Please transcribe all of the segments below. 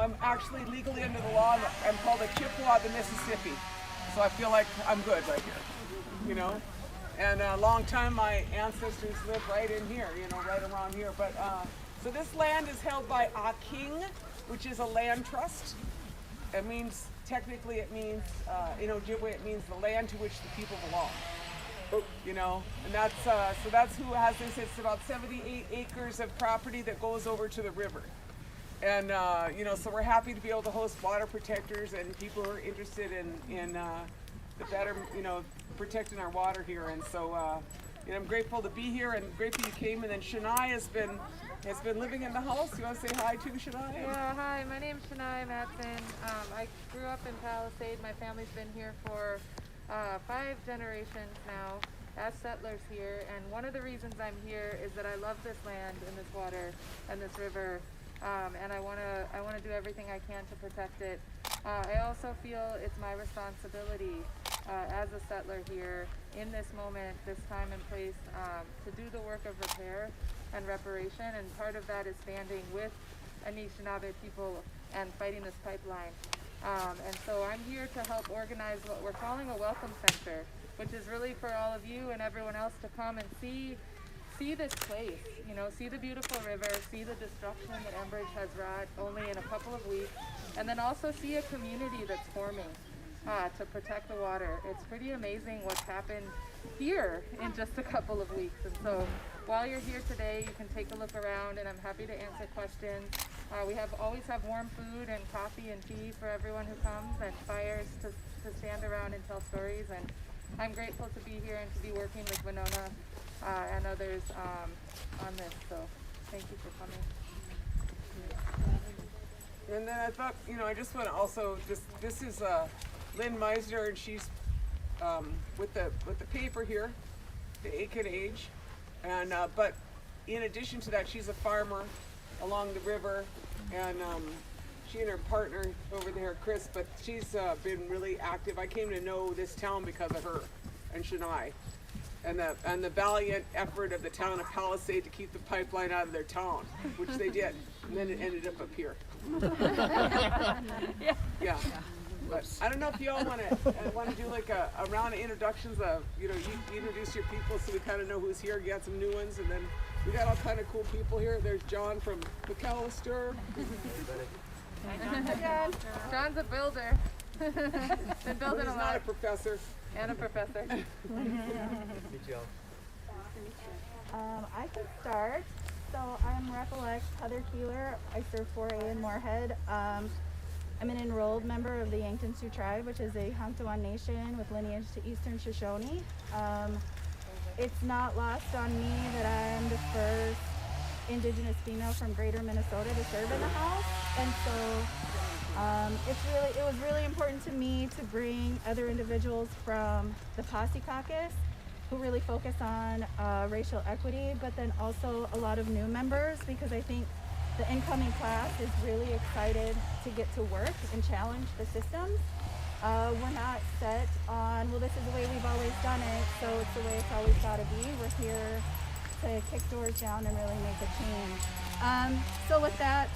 I'm actually legally under the law. I'm called a Chippewa of the Mississippi, so I feel like I'm good right here, you know. And a long time, my ancestors lived right in here, you know, right around here. But so this land is held by a king, which is a land trust. It means, technically, it means in Ojibwe, it means the land to which the people belong. You know, and that's so that's who has this. It's about 78 acres of property that goes over to the river. And you know, so we're happy to be able to host water protectors and people who are interested in the better, you know, protecting our water here. And so you know, I'm grateful to be here and grateful you came. And then Shania has been living in the house. You want to say hi to Shania? Yeah, hi. My name's Shania Matson. I grew up in Palisade. My family's been here for 5 generations now as settlers here, and one of the reasons I'm here is that I love this land and this water and this river, and I want to do everything I can to protect it. I also feel it's my responsibility as a settler here in this moment, this time and place, to do the work of repair and reparation, and part of that is standing with Anishinaabe people and fighting this pipeline. And so I'm here to help organize what we're calling a welcome center, which is really for all of you and everyone else to come and see this place, you know, see the beautiful river, see the destruction that Enbridge has wrought only in a couple of weeks, and then also see a community that's forming to protect the water. It's pretty amazing what's happened here in just a couple of weeks. And so while you're here today, you can take a look around, and I'm happy to answer questions. We always have warm food and coffee and tea for everyone who comes, and fires to stand around and tell stories. And I'm grateful to be here and to be working with Winona and others on this. So thank you for coming. And then I thought, you know, I just want to also this is Lynn Meisner, and she's with the paper here, the Aiken Age, and but in addition to that, she's a farmer along the river, and she and her partner over there, Chris, but she's been really active. I came to know this town because of her and Shania, and the valiant effort of the town of Palisade to keep the pipeline out of their town, which they did, and then it ended up here. Yeah. But I don't know if you all want to do like a round of introductions. You know, you introduce your people so we kind of know who's here. You got some new ones, and then we got all kind of cool people here. There's John from McAllister. Hi, John. John's a builder. Been building a lot. Not a professor. And a professor. Good job. I can start. So I'm Recollect Heather Keeler. I serve 4A in Moorhead. I'm an enrolled member of the Yankton Sioux tribe, which is a Hanktawan nation with lineage to Eastern Shoshone. It's not lost on me that I am the first Indigenous female from Greater Minnesota to serve in the House, and so it was really important to me to bring other individuals from the Posse Caucus who really focus on racial equity, but then also a lot of new members, because I think the incoming class is really excited to get to work and challenge the systems. We're not set on, well, this is the way we've always done it, so it's the way it's always got to be. We're here to kick doors down and really make a change. So with that,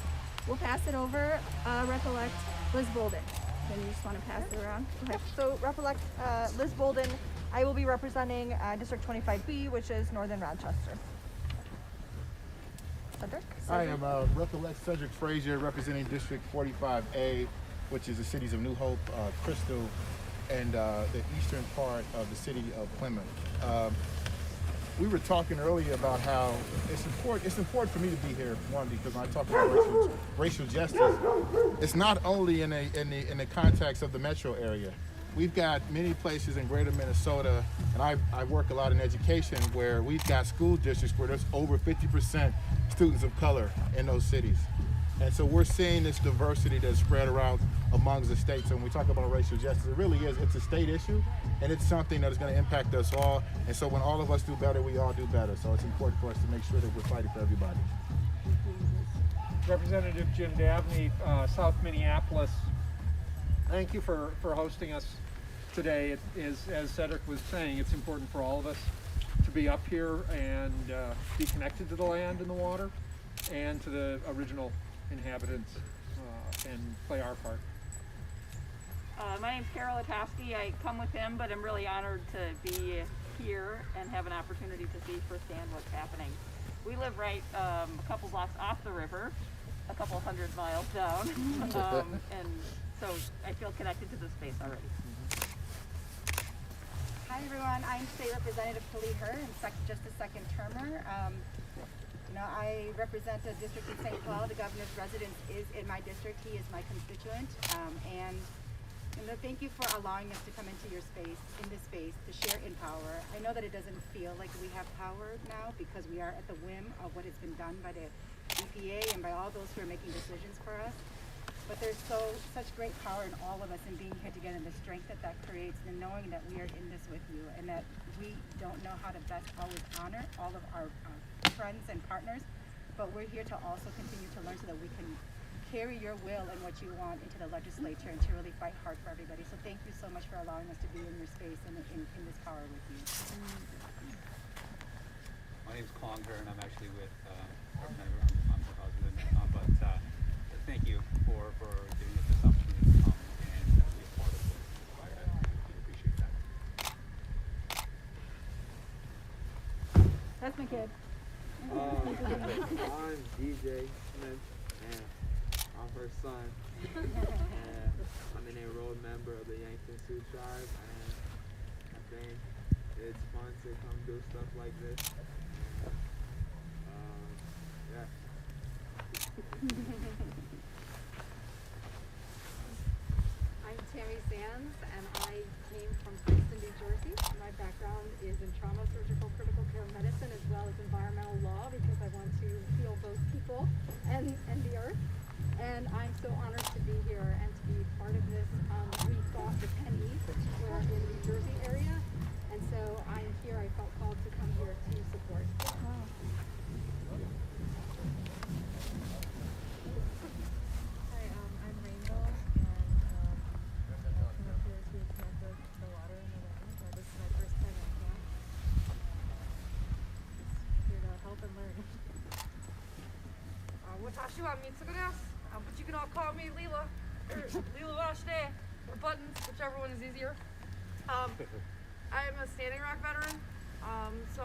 we'll pass it over. Recollect Liz Bolden. Then you just want to pass it around? Okay. So Recollect Liz Bolden. I will be representing District 25B, which is Northern Rochester. Cedric? I am Recollect Cedric Frazier, representing District 45A, which is the cities of New Hope, Crystal, and the eastern part of the city of Plymouth. We were talking earlier about how it's important for me to be here, one, because when I talk about racial justice, it's not only in the context of the metro area. We've got many places in greater Minnesota, and I work a lot in education, where we've got school districts where there's over 50% students of color in those cities. And so we're seeing this diversity that's spread around amongst the states. And when we talk about racial justice, it really is, it's a state issue, and it's something that is going to impact us all. And so when all of us do better, we all do better. So it's important for us to make sure that we're fighting for everybody. Representative Jim Dabney, South Minneapolis, thank you for hosting us today. It is, as Cedric was saying, it's important for all of us to be up here and be connected to the land and the water and to the original inhabitants and play our part. My name's Carol Atowski. I come with him, but I'm really honored to be here and have an opportunity to see firsthand what's happening. We live right a couple blocks off the river, a couple 100 miles down, and so I feel connected to this space already. Hi everyone, I'm State Representative Khalid Her, and just a second termer. I represent a district in St. Paul. The governor's residence is in my district. He is my constituent, and thank you for allowing us to come into your space, in this space, to share in power. I know that it doesn't feel like we have power now because we are at the whim of what has been done by the EPA and by all those who are making decisions for us. But there's such great power in all of us in being here together, and the strength that creates, and knowing that we are in this with you, and that we don't know how to best always honor all of our friends and partners, but we're here to also continue to learn so that we can carry your will and what you want into the legislature and to really fight hard for everybody. So thank you so much for allowing us to be in your space and in this power with you. My name's Conger, and I'm actually with Representative. I'm her husband, but thank you for giving us this opportunity to come and be a part of this. I really appreciate that. That's my kid. I'm DJ Smith, and I'm her son. And I'm an enrolled member of the Yankton Sioux Tribe, and I think it's fun to come do stuff like this. And, yeah. I'm Tammy Sands, and I came from Princeton, New Jersey. My background is in trauma, surgical, critical care medicine, as well as environmental law, because I want to heal both people and the earth. And I'm so honored to be here and to be part of this. We fought the pennies were in the New Jersey area, and so I'm here. I felt called to come here to support. Hi, I'm Rainbow, and I come up here to connect with the water and the land. This is my first time in camp. Just here to help and learn. Watashi wa Mitsugunas, but you can all call me Leela, or Leela Vashne, or Buttons, whichever one is easier. I'm a Standing Rock veteran, so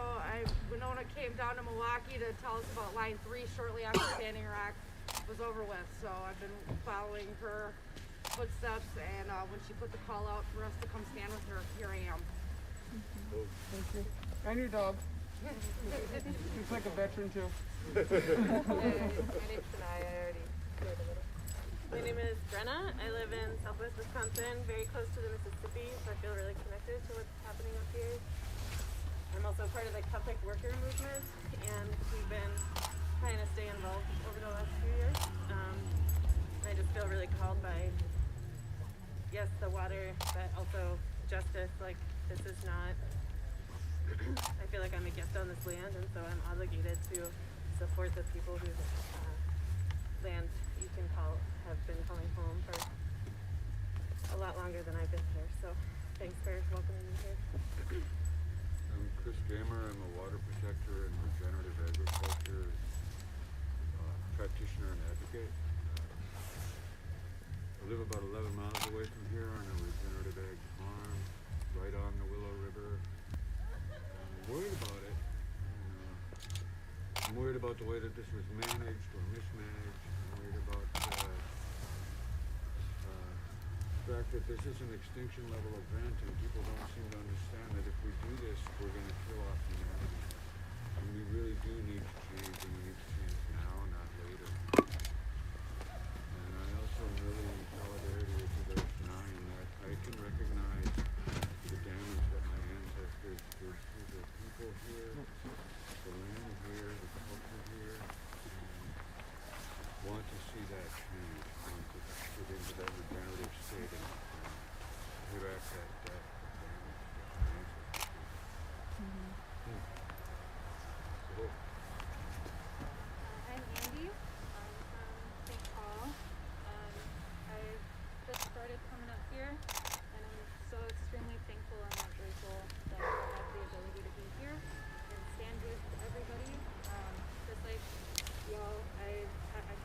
Winona came down to Milwaukee to tell us about Line 3 shortly after Standing Rock was over with, so I've been following her footsteps, and when she put the call out for us to come stand with her, here I am. Thank you. And your dog. He's like a veteran too. My name's Shania. I already shared a little. My name is Brenna. I live in Southwest Wisconsin, very close to the Mississippi, so I feel really connected to what's happening up here. I'm also part of the Celtic worker movement, and we've been trying to stay involved over the last few years. I just feel really called by, yes, the water, but also justice. Like, this is not, I feel like I'm a guest on this land, and so I'm obligated to support the people whose land you can have been calling home for a lot longer than I've been here. So thanks for welcoming me here. I'm Chris Gamer. I'm a water protector and regenerative agriculture practitioner and advocate. I live about 11 miles away from here on a regenerative ag farm right on the Willow River. I'm worried about it. I'm worried about the way that this was managed or mismanaged. I'm worried about the fact that this is an extinction level event, and people don't seem to understand that if we do this, we're going to kill off humanity. And we really do need to change, and we need to change now, not later. And I also am really in solidarity with you guys now in that I can recognize the damage that my ancestors did to the people here, the land here, the culture here, and want to see that change, want to get into that regenerative state and correct that damage that my ancestors did. So, I'm Andy. I'm from St. Paul. I just started coming up here, and I'm so extremely thankful and grateful that I have the ability to be here and stand with everybody. Just like y'all, I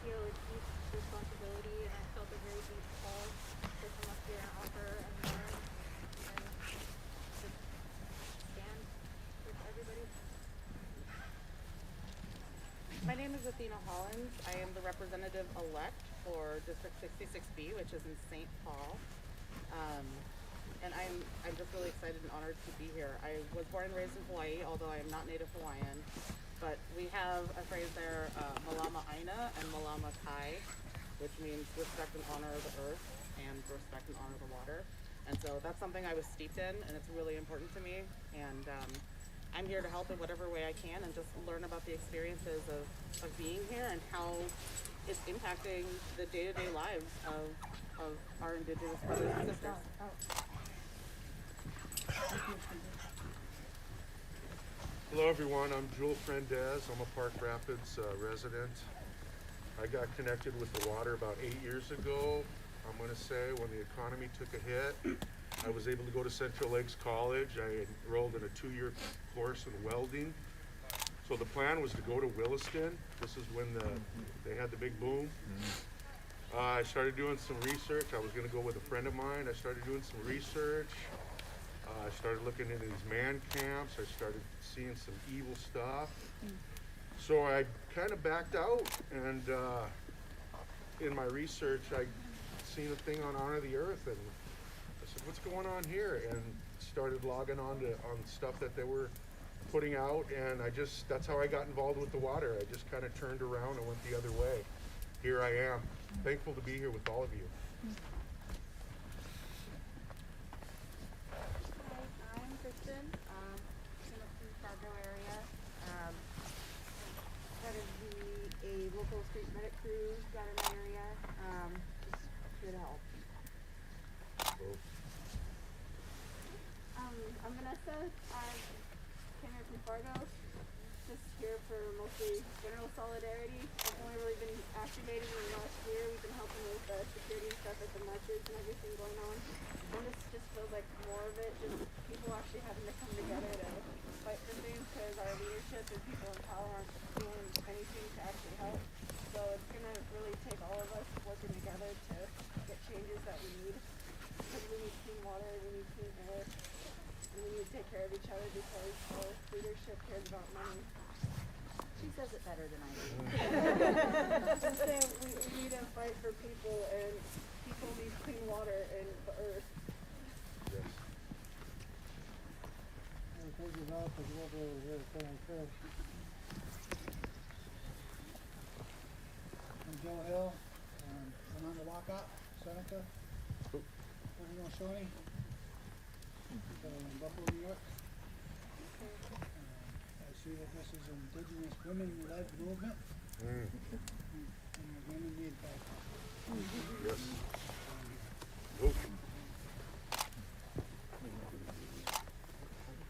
feel a deep Athena Hollins. I am the representative-elect for District 66B, which is in St. Paul. And I'm just really excited and honored to be here. I was born and raised in Hawaii, although I am not Native Hawaiian. But we have a phrase there, Malama Aina and Malama Kai, which means respect and honor the earth and respect and honor the water. And so that's something I was steeped in, and it's really important to me. And I'm here to help in whatever way I can and just learn about the experiences of being here and how it's impacting the day-to-day lives of our Indigenous brothers and sisters. Hello everyone, I'm Jewel Frendez. I'm a Park Rapids resident. I got connected with the water about 8 years ago. I'm going to say when the economy took a hit, I was able to go to Central Lakes College. I enrolled in a 2-year course in welding. So the plan was to go to Williston. This is when they had the big boom. I started doing some research. I was going to go with a friend of mine. I started doing some research. I started looking into these man camps. I started seeing some evil stuff. So I kind of backed out, and in my research, I seen a thing on Honor the Earth, and I said, what's going on here? And started logging on stuff that they were putting out, and that's how I got involved with the water. I just kind of turned around and went the other way. Here I am. Thankful to be here with all of you. Hi, I'm Kristen. I'm up from the Fargo area. Part of a local street medic crew got in my area. Just here to help. I'm Vanessa. I came here from Fargo. Just here for mostly general solidarity. I've only really been activating in the last year. We've been helping with security and stuff at the marches and everything going on. And this just feels like more of it, just people actually having to come together to fight for things because our leadership and people in power aren't doing anything to actually help. So it's going to really take all of us working together to get changes that we need. Because we need clean water, we need clean air, and we need to take care of each other because our leadership cares about money. She says it better than I do. Just saying, we need to fight for people, and people need clean water and the earth. Yes. Thank you, Val, for the over here at Fish. I'm Joe Hill. I'm on the walkout, Seneca. Original Shawnee. In Buffalo, New York. I see that this is an Indigenous women-led movement. And women need help. Yes.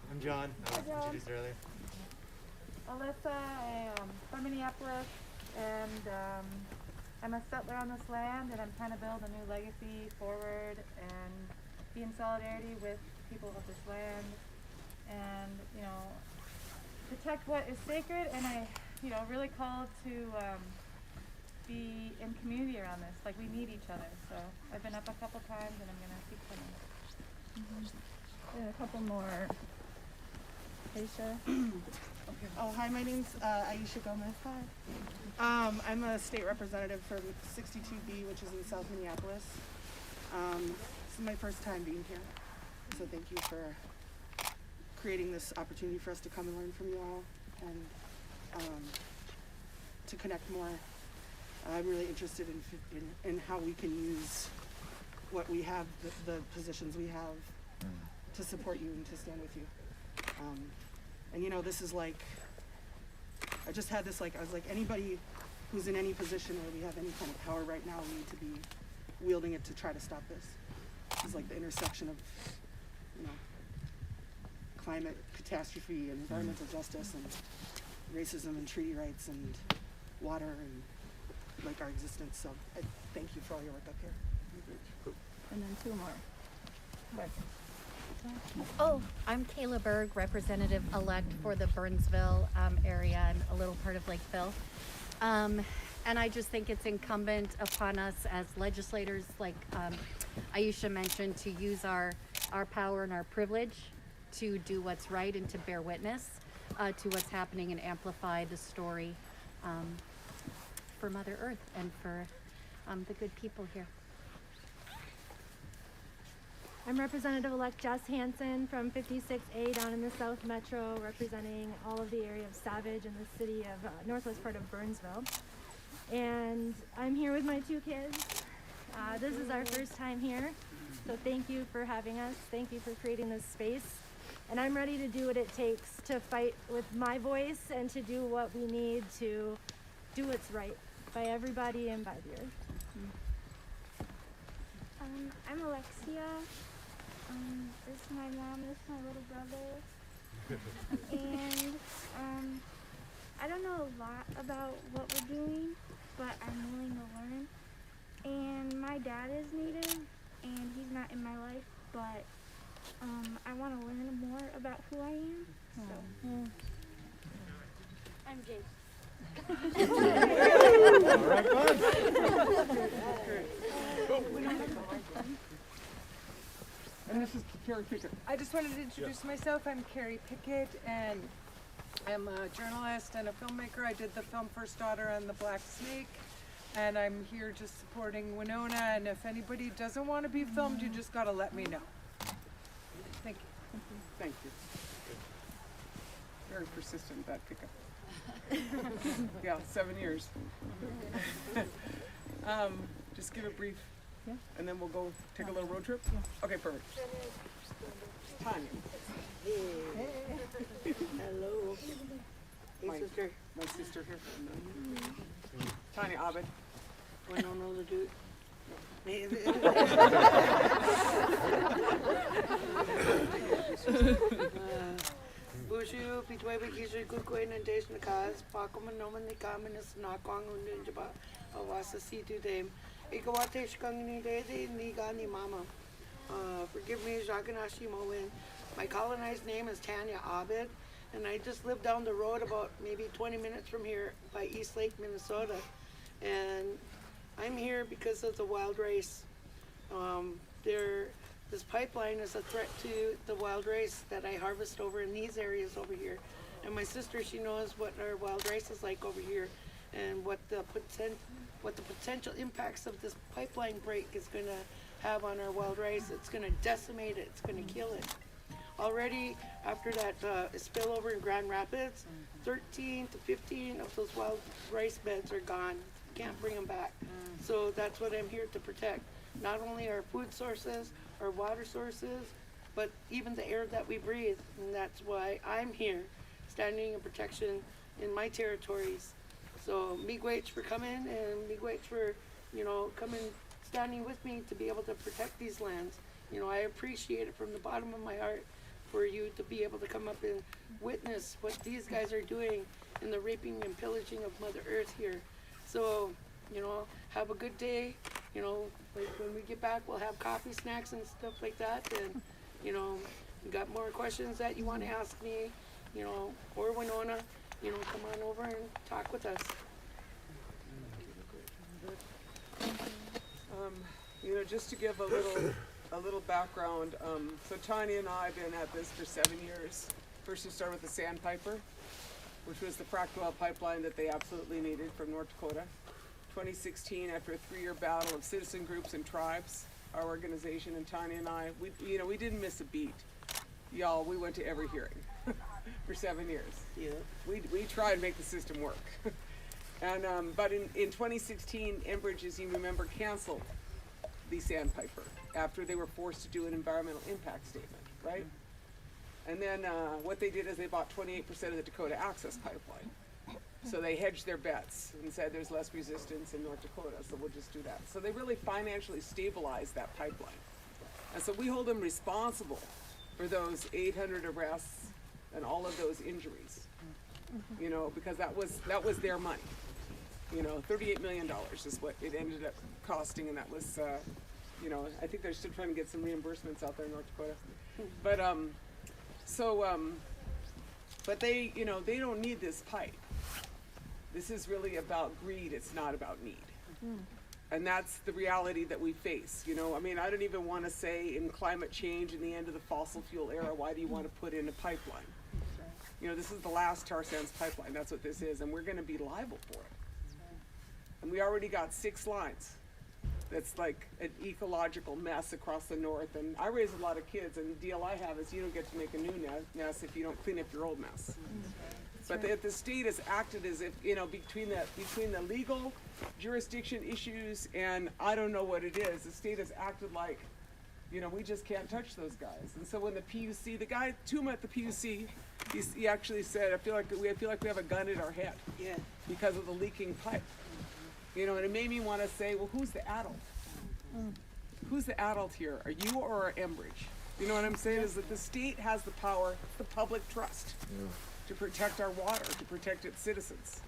I'm John. I was introduced earlier. Alyssa, I'm from Minneapolis, and I'm a settler on this land, and I'm trying to build a new legacy forward and be in solidarity with people of this land, and protect what is sacred. And I, really called to be in community around this. Like, we need each other. So I've been up a couple times, and I'm gonna keep coming. Yeah, a couple more. Aisha. Okay. Oh, hi, my name's Aisha Gomez. Hi. I'm a state representative for 62B, which is in South Minneapolis. This is my first time being here, so thank you for creating this opportunity for us to come and learn from you all and to connect more. I'm really interested in how we can use what we have, the positions we have, to support you and to stand with you. And this is like, I just had this, I was like, anybody who's in any position where we have any kind of power right now, we need to be wielding it to try to stop this. This is like the intersection of, climate catastrophe and environmental justice and racism and treaty rights and water and our existence. So I thank you for all your work up here. And then two more. What? Oh, I'm Kayla Berg, representative-elect for the Burnsville area and a little part of Lakeville. And I just think it's incumbent upon us as legislators, like Aisha mentioned, to use our power and our privilege to do what's right and to bear witness to what's happening and amplify the story. for Mother Earth and for the good people here. I'm Representative-elect Jess Hansen from 56A down in the South Metro, representing all of the area of Savage and the city of northwest part of Burnsville. And I'm here with my two kids. This is our first time here, so thank you for having us. Thank you for creating this space. And I'm ready to do what it takes to fight with my voice and to do what we need to do what's right by everybody and by the earth. I'm Alexia. This is my mom, this is my little brother. And I don't know a lot about what we're doing, but I'm willing to learn. And my dad is Native, and he's not in my life, but I want to learn more about who I am. So. I'm gay. All right, fun. And this is Carrie Pickett. I just wanted to introduce myself. I'm Carrie Pickett, and I'm a journalist and a filmmaker. I did the film First Daughter and The Black Snake, and I'm here just supporting Winona. And if anybody doesn't want to be filmed, you just got to let me know. Thank you. Thank you. Very persistent, that pickup. Yeah, 7 years. Just give a brief, and then we'll go take a little road trip? Okay, perfect. Tanya. Hello. Hey, sister. My sister here. Tanya Abed. Winona the dude. Bushu, Pitwebe Kishu, Kukoin, and Dash Nakas, Pakuman Noman, the Communist, Nakong, and Ninjaba, Awasa Situ Dame, Ikawate Shkangni Dede, Nigani Mama. Forgive me, Jaganashi Moen. My colonized name is Tanya Abed, and I just live down the road about maybe 20 minutes from here by East Lake, Minnesota. And I'm here because of the wild rice. This pipeline is a threat to the wild rice that I harvest over in these areas over here. And my sister, she knows what our wild rice is like over here and what the potential impacts of this pipeline break is going to have on our wild rice. It's going to decimate it. It's going to kill it. Already, after that spillover in Grand Rapids, 13 to 15 of those wild rice beds are gone. Can't bring them back. So that's what I'm here to protect. Not only our food sources, our water sources, but even the air that we breathe. And that's why I'm here, standing in protection in my territories. So miigwech for coming, and miigwech for, coming, standing with me to be able to protect these lands. I appreciate it from the bottom of my heart for you to be able to come up and witness what these guys are doing in the raping and pillaging of Mother Earth here. So, have a good day. Like when we get back, we'll have coffee, snacks, and stuff like that. And, you got more questions that you want to ask me, or Winona, come on over and talk with us. Just to give a little background, so Tanya and I have been at this for 7 years. First we started with the Sandpiper, which was the fracked oil pipeline that they absolutely needed from North Dakota. 2016, after a 3-year battle of citizen groups and tribes, our organization and Tanya and I, we didn't miss a beat. Y'all, we went to every hearing for 7 years. Yeah. We tried to make the system work. And but in 2016, Enbridge, as you remember, canceled the Sandpiper after they were forced to do an environmental impact statement, right? And then what they did is they bought 28% of the Dakota Access Pipeline. So they hedged their bets and said there's less resistance in North Dakota, so we'll just do that. So they really financially stabilized that pipeline. And so we hold them responsible for those 800 arrests and all of those injuries, because that was their money. $38 million is what it ended up costing, and that was, I think they're still trying to get some reimbursements out there in North Dakota. But, but they, they don't need this pipe. This is really about greed, it's not about need. And that's the reality that we face. I don't even want to say in climate change and the end of the fossil fuel era, why do you want to put in a pipeline? This is the last tar sands pipeline, that's what this is, and we're going to be liable for it. And we already got 6 lines. That's like an ecological mess across the north. And I raise a lot of kids, and the deal I have is you don't get to make a new mess if you don't clean up your old mess. But the state has acted as if, you know, between the legal jurisdiction issues and I don't know what it is, the state has acted like, you know, we just can't touch those guys. And so when the PUC, the guy, Tuma at the PUC, he actually said, I feel like we have a gun in our head because of the leaking pipe. You know, and it made me want to say, well, who's the adult? Who's the adult here? Are you or Enbridge? You know what I'm saying? Is that the state has the power, the public trust, to protect our water, to protect its citizens.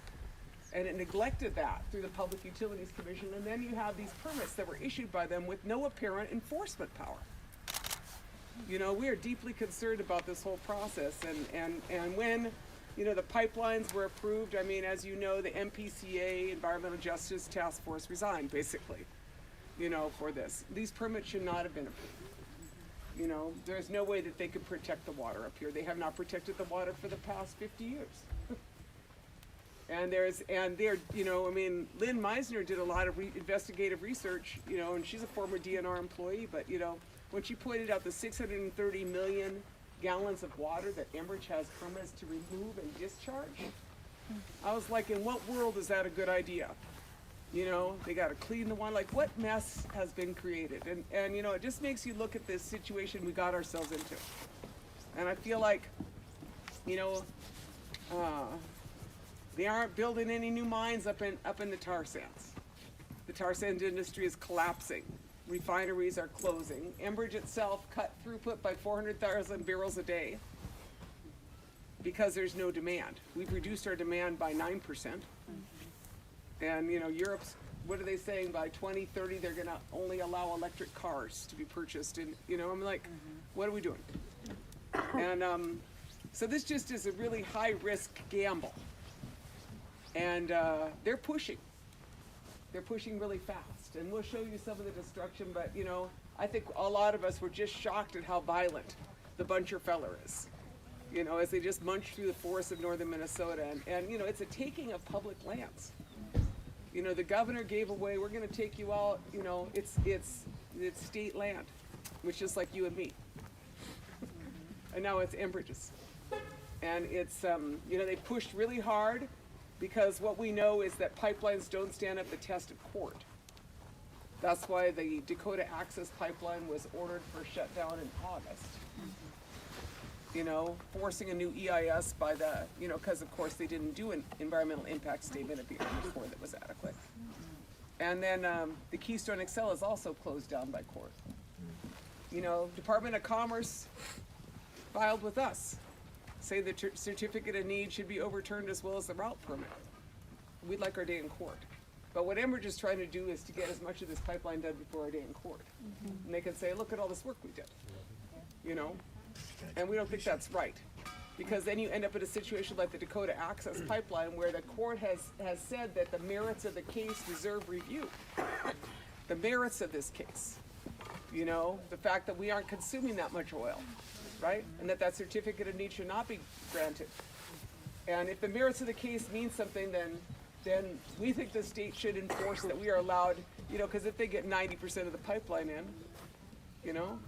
And it neglected that through the Public Utilities Commission, and then you have these permits that were issued by them with no apparent enforcement power. You know, we are deeply concerned about this whole process, and when, you know, the pipelines were approved, I mean, as you know, the MPCA, Environmental Justice Task Force, resigned, basically, you know, for this. These permits should not have been approved. You know, there's no way that they could protect the water up here. They have not protected the water for the past 50 years. And they're, you know, I mean, Lynn Meisner did a lot of investigative research, you know, and she's a former DNR employee, but, you know, when she pointed out the 630 million gallons of water that Enbridge has permits to remove and discharge, I was like, in what world is that a good idea? You know, they got to clean the one, like what mess has been created? And you know, it just makes you look at this situation we got ourselves into. And I feel like, you know, they aren't building any new mines up in the tar sands. The tar sands industry is collapsing. Refineries are closing. Enbridge itself cut throughput by 400,000 barrels a day because there's no demand. We've reduced our demand by 9%. And you know, Europe's, what are they saying, by 2030 they're gonna only allow electric cars to be purchased, and you know, I'm like, what are we doing? And so this just is a really high risk gamble. And they're pushing really fast, and we'll show you some of the destruction, but you know, I think a lot of us were just shocked at how violent the Buncher Feller is. You know, as they just munch through the forests of northern Minnesota, and you know, it's a taking of public lands. You know, the governor gave away, we're going to take you out, you know, it's state land, which is like you and me. And now it's Enbridge's. And it's, you know, they pushed really hard because what we know is that pipelines don't stand up the test of court. That's why the Dakota Access Pipeline was ordered for shutdown in August. You know, forcing a new EIS by the, you know, because of course they didn't do an environmental impact statement at the end before that was adequate. And then the Keystone XL is also closed down by court. You know, Department of Commerce filed with us, say the certificate of need should be overturned as well as the route permit. We'd like our day in court. But what Enbridge is trying to do is to get as much of this pipeline done before our day in court. And they can say, look at all this work we did, you know? And we don't think that's right, because then you end up in a situation like the Dakota Access Pipeline where the court has said that the merits of the case deserve review. The merits of this case, you know, the fact that we aren't consuming that much oil, right? And that certificate of need should not be granted. And if the merits of the case mean something, then we think the state should enforce that we are allowed, you know, because if they get 90% of the pipeline in, you know,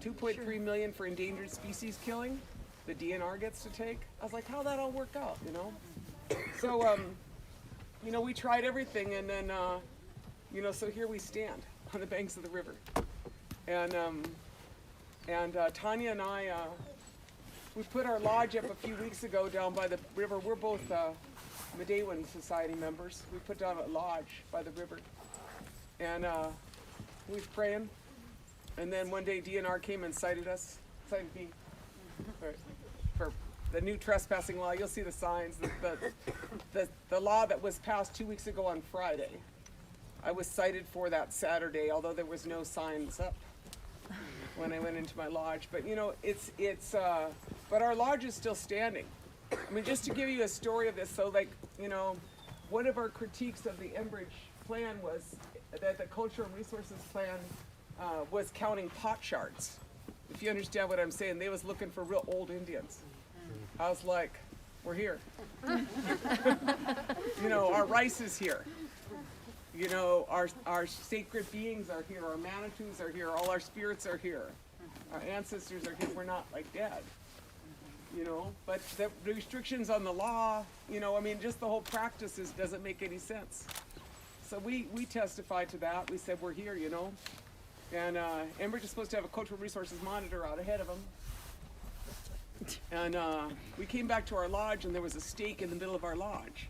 2.3 million for endangered species killing, the DNR gets to take. I was like, how'd that all work out, you know? So, you know, we tried everything, and then, you know, so here we stand on the banks of the river. And Tanya and I, we put our lodge up a few weeks ago down by the river. We're both Medewan Society members. We put down a lodge by the river. And we was praying. And then one day DNR came and cited us, cited me for the new trespassing law. You'll see the signs. The law that was passed 2 weeks ago on Friday, I was cited for that Saturday, although there was no signs up when I went into my lodge. But you know, but our lodge is still standing. I mean, just to give you a story of this, so like, you know, one of our critiques of the Enbridge plan was that the Cultural Resources Plan was counting pot shards. If you understand what I'm saying, they was looking for real old Indians. I was like, we're here. You know, our rice is here. You know, our sacred beings are here, our manitous are here, all our spirits are here. Our ancestors are here, we're not like dead. You know, but the restrictions on the law, you know, I mean, just the whole practice doesn't make any sense. So we testified to that. We said we're here, you know. And Enbridge is supposed to have a cultural resources monitor out ahead of them. And we came back to our lodge, and there was a stake in the middle of our lodge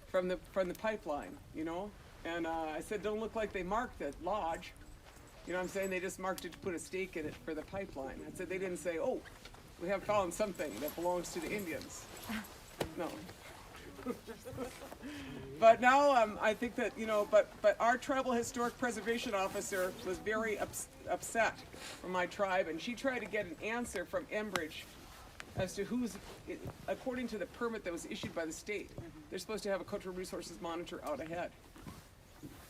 from the pipeline, you know. And I said, don't look like they marked the lodge. You know what I'm saying? They just marked it to put a stake in it for the pipeline. I said, they didn't say, oh, we have found something that belongs to the Indians. No. But now I think that, you know, but our tribal historic preservation officer was very upset from my tribe, and she tried to get an answer from Enbridge as to who's, according to the permit that was issued by the state, they're supposed to have a cultural resources monitor out ahead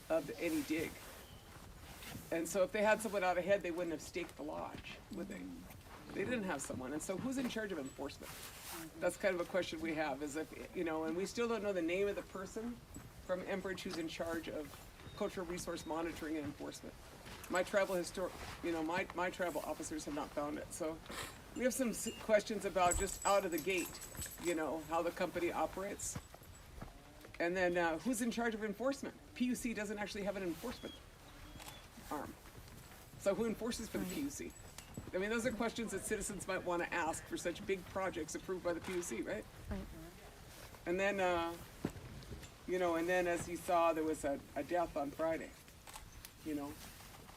of any dig. And so if they had someone out ahead, they wouldn't have staked the lodge, would they? They didn't have someone. And so who's in charge of enforcement? That's kind of a question we have, is if, you know, and we still don't know the name of the person from Enbridge who's in charge of cultural resource monitoring and enforcement. My tribal my tribal officers have not found it. So we have some questions about just out of the gate, you know, how the company operates. And then who's in charge of enforcement? PUC doesn't actually have an enforcement arm. So who enforces for the PUC? I mean, those are questions that citizens might want to ask for such big projects approved by the PUC, right? Right. And then, you know, and then as you saw, there was a death on Friday. You know,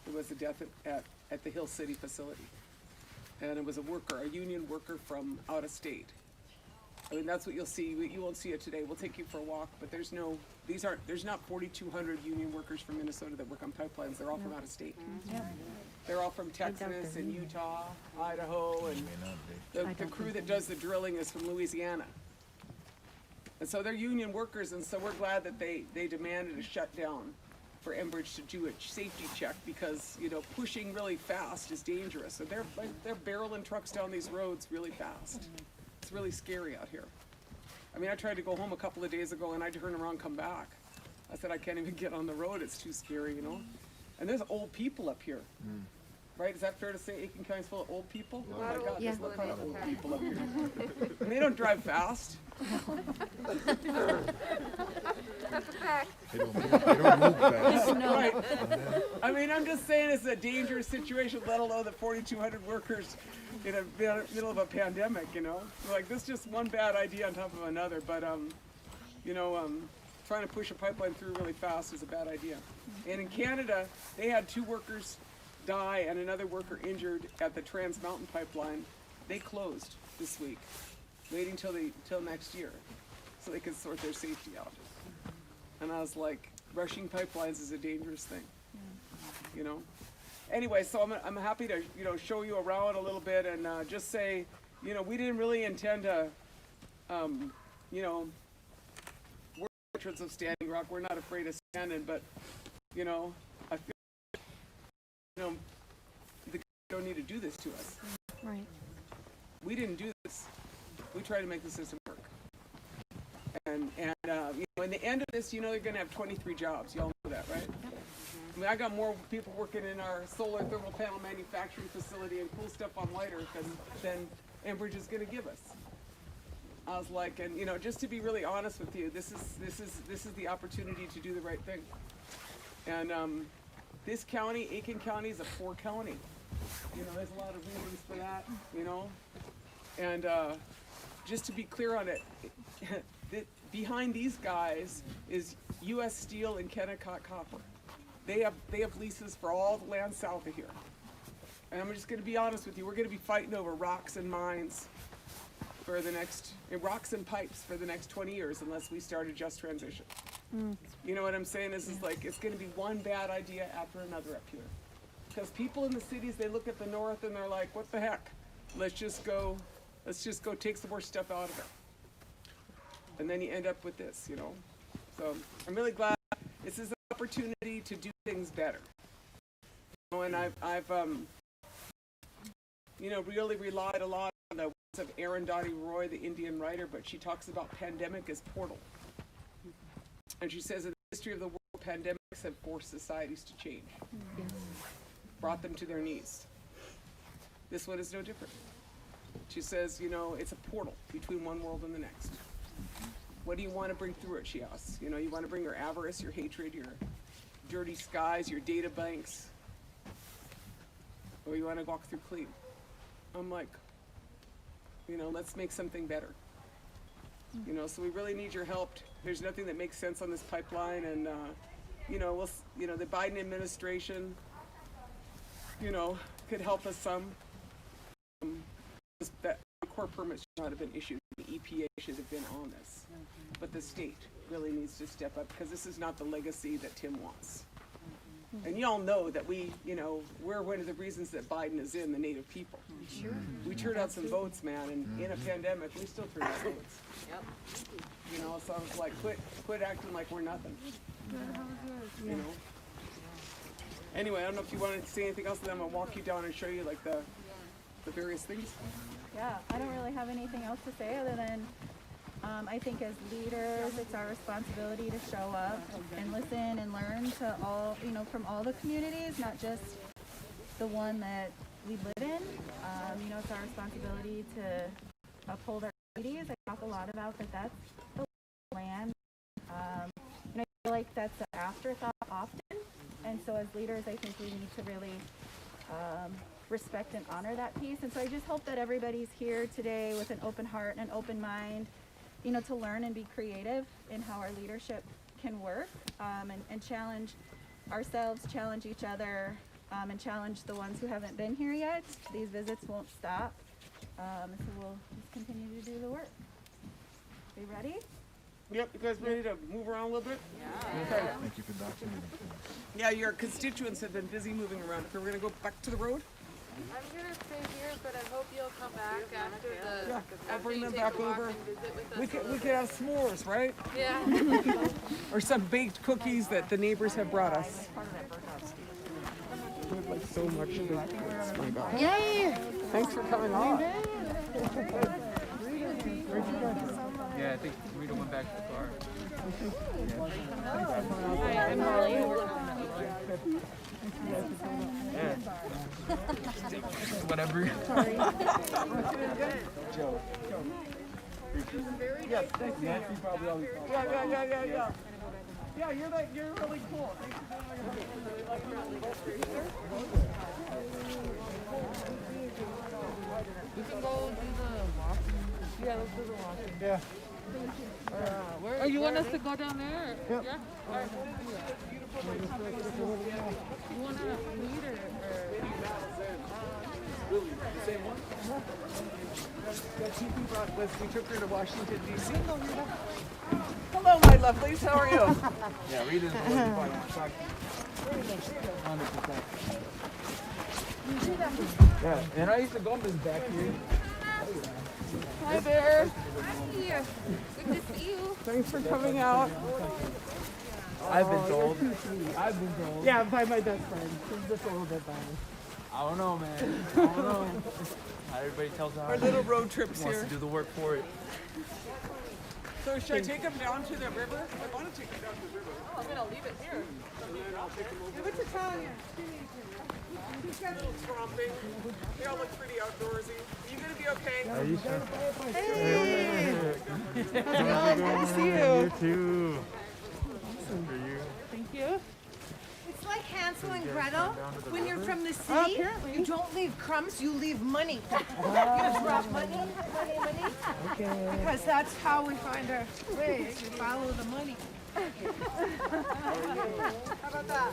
there was a death at the Hill City facility. And it was a union worker from out of state. I mean, that's what you'll see. You won't see it today. We'll take you for a walk, but there's not 4,200 union workers from Minnesota that work on pipelines. They're all from out of state. Yeah. They're all from Texas and Utah, Idaho, and the crew that does the drilling is from Louisiana. And so they're union workers, and so we're glad that they demanded a shutdown for Enbridge to do a safety check, because, you know, pushing really fast is dangerous. So they're barreling trucks down these roads really fast. It's really scary out here. I mean, I tried to go home a couple of days ago, and I turned around and come back. I said, I can't even get on the road. It's too scary, you know? And there's old people up here. Right? Is that fair to say Aiken County's full of old people? Oh my God, there's a lot of old people up here. And they don't drive fast. That's a fact. They don't move fast. Right. I mean, I'm just saying it's a dangerous situation, let alone the 4,200 workers in the middle of a pandemic, you know? Like, this is just one bad idea on top of another, but, you know, trying to push a pipeline through really fast is a bad idea. And in Canada, they had 2 workers die and another worker injured at the Trans Mountain pipeline. They closed this week, waiting till next year, so they could sort their safety out. And I was like, rushing pipelines is a dangerous thing, you know. Anyway, so I'm happy to, you know, show you around a little bit and just say, you know, we didn't really intend to, you know, we're veterans of Standing Rock. We're not afraid of standing, but, you know, I feel, you know, the don't need to do this to us. Right. We didn't do this. We tried to make the system work. And you know, in the end of this, you know, they're going to have 23 jobs. Y'all know that, right? Yep. I mean, I got more people working in our solar thermal panel manufacturing facility and cool stuff on lighter than Enbridge is going to give us. I was like, and you know, just to be really honest with you, this is the opportunity to do the right thing. And this county, Aiken County, is a poor county. You know, there's a lot of reasons for that. You know, and just to be clear on it, behind these guys is U.S. Steel and Kennecott Copper. They have leases for all the land south of here. And I'm just going to be honest with you, we're going to be fighting over rocks and mines for the next, rocks and pipes for the next 20 years unless we start a just transition. You know what I'm saying? This is like, it's going to be one bad idea after another up here. Because people in the cities, they look at the north and they're like, what the heck? Let's just go take some more stuff out of it. And then you end up with this, you know? So I'm really glad this is an opportunity to do things better. You know, and I've you know, really relied a lot on the words of Arundhati Roy, the Indian writer, but she talks about pandemic as portal. And she says in history of the world, pandemics have forced societies to change, brought them to their knees. This one is no different. She says, you know, it's a portal between one world and the next. What do you want to bring through it, she asks. You know, you want to bring your avarice, your hatred, your dirty skies, your data banks, or you want to walk through clean? I'm like, you know, let's make something better. You know, so we really need your help. There's nothing that makes sense on this pipeline, and you know, the Biden administration, you know, could help us some. That core permit should not have been issued. The EPA should have been on this, but the state really needs to step up, because this is not the legacy that Tim wants. And y'all know that we, you know, we're one of the reasons that Biden is in, the Native people. Sure. We turned out some votes, man, and in a pandemic, we still turned out votes. Yep. You know, so I was like, quit acting like we're nothing. You know. Anyway, I don't know if you wanted to say anything else, and then I'm gonna walk you down and show you like the various things. Yeah, I don't really have anything else to say other than I think as leaders, it's our responsibility to show up and listen and learn to all, you know, from all the communities, not just the one that we live in. You know, it's our responsibility to uphold our treaties. I talk a lot about that. That's the land. And I feel like that's an afterthought often. And so as leaders, I think we need to really respect and honor that piece. And so I just hope that everybody's here today with an open heart and an open mind, you know, to learn and be creative in how our leadership can work, and challenge ourselves, challenge each other, and challenge the ones who haven't been here yet. These visits won't stop, and so we'll just continue to do the work. Are you ready? Yep, you guys ready to move around a little bit? Yeah. Okay. Thank you for documenting. Yeah, your constituents have been busy moving around. If we're gonna go back to the road? I'm gonna stay here, but I hope you'll come back after the. Yeah, I'll bring them take back a walk over. and visit with us We a could little have s'mores, right? Yeah. Or some baked cookies that the neighbors have brought us. We have like so much of it. Oh my God. Yay! Thanks for coming on. Yeah, I think Rita went back to the car. Hi, I'm Molly. Yeah. Whatever. Joe. Yes, thank you. Nancy probably always calls. Yeah. Yeah, you're really cool. Thanks for doing all your We can go do the walking. Yeah, let's do the walking. Yeah. Where, you want us to go down there? Yep. Yeah? All right. You want to lead or Really, the same one? That TV brought was, we took her to Washington, D.C. Hello, my lovelies. How are you? Yeah, Rita's the one who brought you back. 100%. Yeah, and I used to go this back here. Hi there. Hi. Good to see you. Thanks for coming out. I've been told. Yeah, by my best friend. She's just a little bit better. I don't know, man. I don't know. Not everybody tells her how Our little road trips wants here. to do the work for it. So should I take them down to the river? I want to take them down to the river. Oh, I'm going to leave it here. And then I'll take them over. Give it to Tanya. These guys look tromping. They all look pretty outdoorsy. Are you going to be okay? Are you sure? Hey! How's it going? Good to see you. You too. Awesome. For you. Thank you. It's like Hansel and Gretel. When you're from the Oh, city, apparently. you don't leave crumbs, you leave money. You drop money. Okay. Because that's how we find our way. We follow the money. How about that?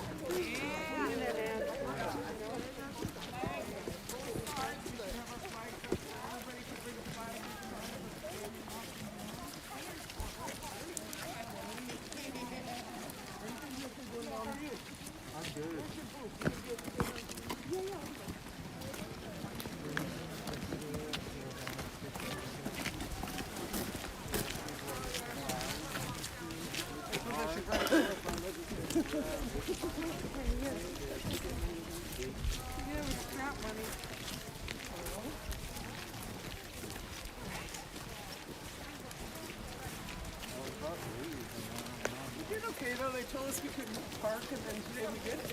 You did okay though. They they told us we couldn't park, and then today we did. I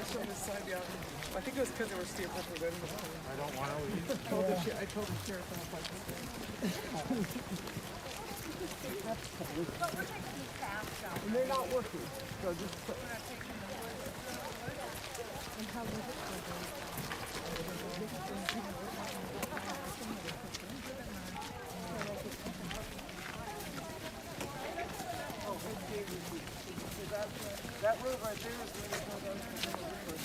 showed this side, yeah. I think it was because they were steeples were good. I don't want to leave. I told the sheriff off like And they're not working. So just. That road right there is where they go down to the river.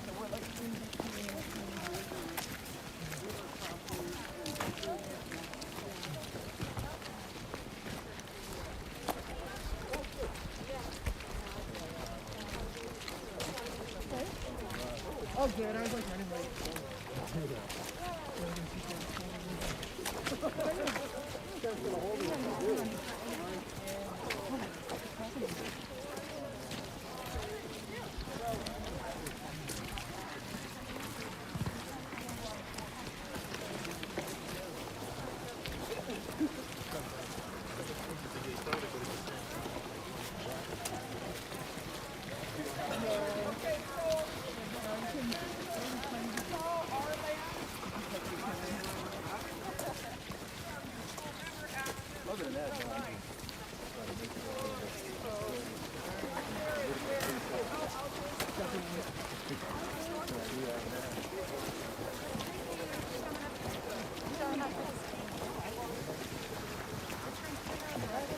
So we're like in between Oh, good. I was like running late.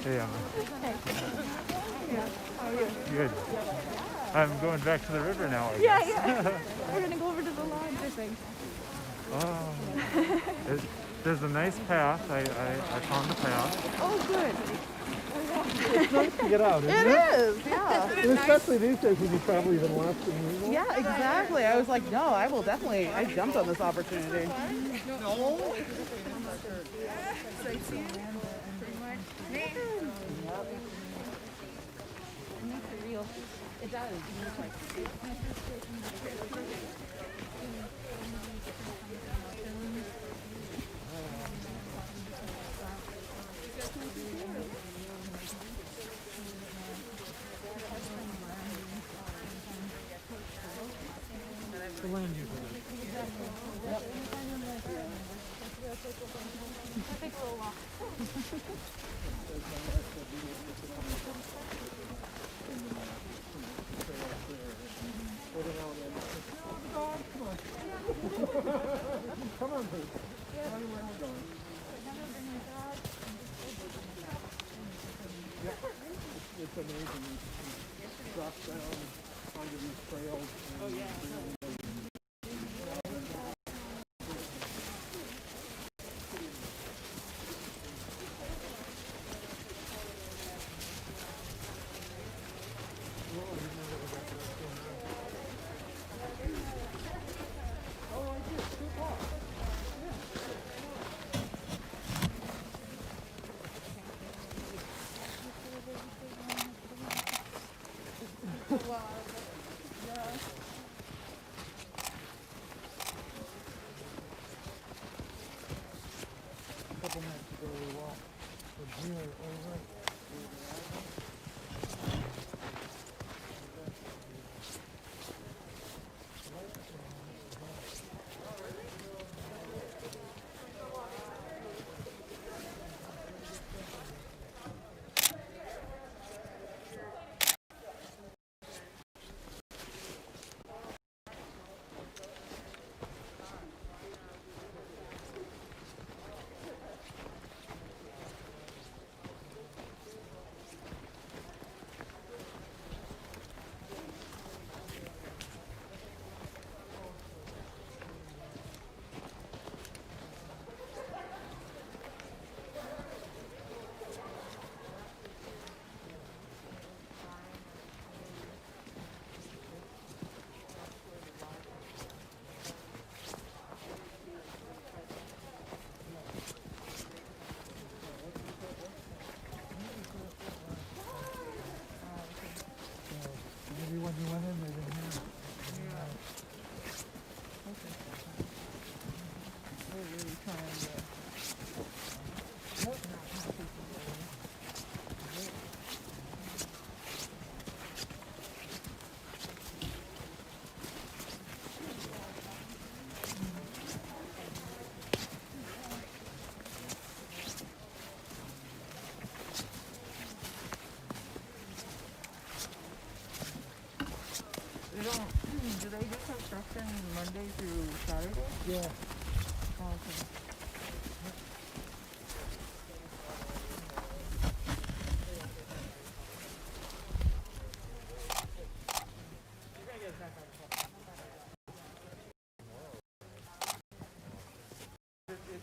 Hey, Emma. How are you? Good. I'm going back to the river now, I Yeah, guess. yeah. We're gonna go over to the lodge, I think. Oh. There's a nice path. I found the path. Oh, good. It's nice to get out, isn't it? It is, yeah. And especially these days when you travel even less than usual. Yeah, exactly. I was like, no, I will definitely. I jumped on this opportunity. No. Sightseeing? Pretty much. It does. The land use. Take a little walk. Come on, Bruce. Yeah. Tell me where we're going. Yep. It's amazing. You drop down onto these trails. And really Do they do construction Monday through Saturday? Yeah. Oh, okay.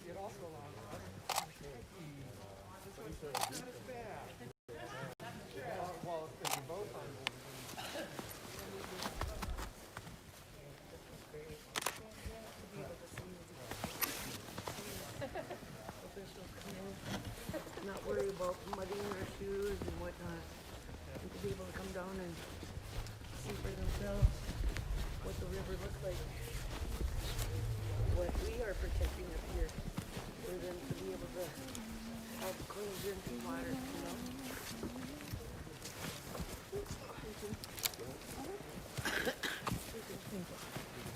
It also allows us to take this one's bad. Well, if they're both on Not worry about muddying their shoes and whatnot. And to be able to come down and see for themselves what the river looks like. What we are protecting up here. For them to be able to have clean drinking water, you know?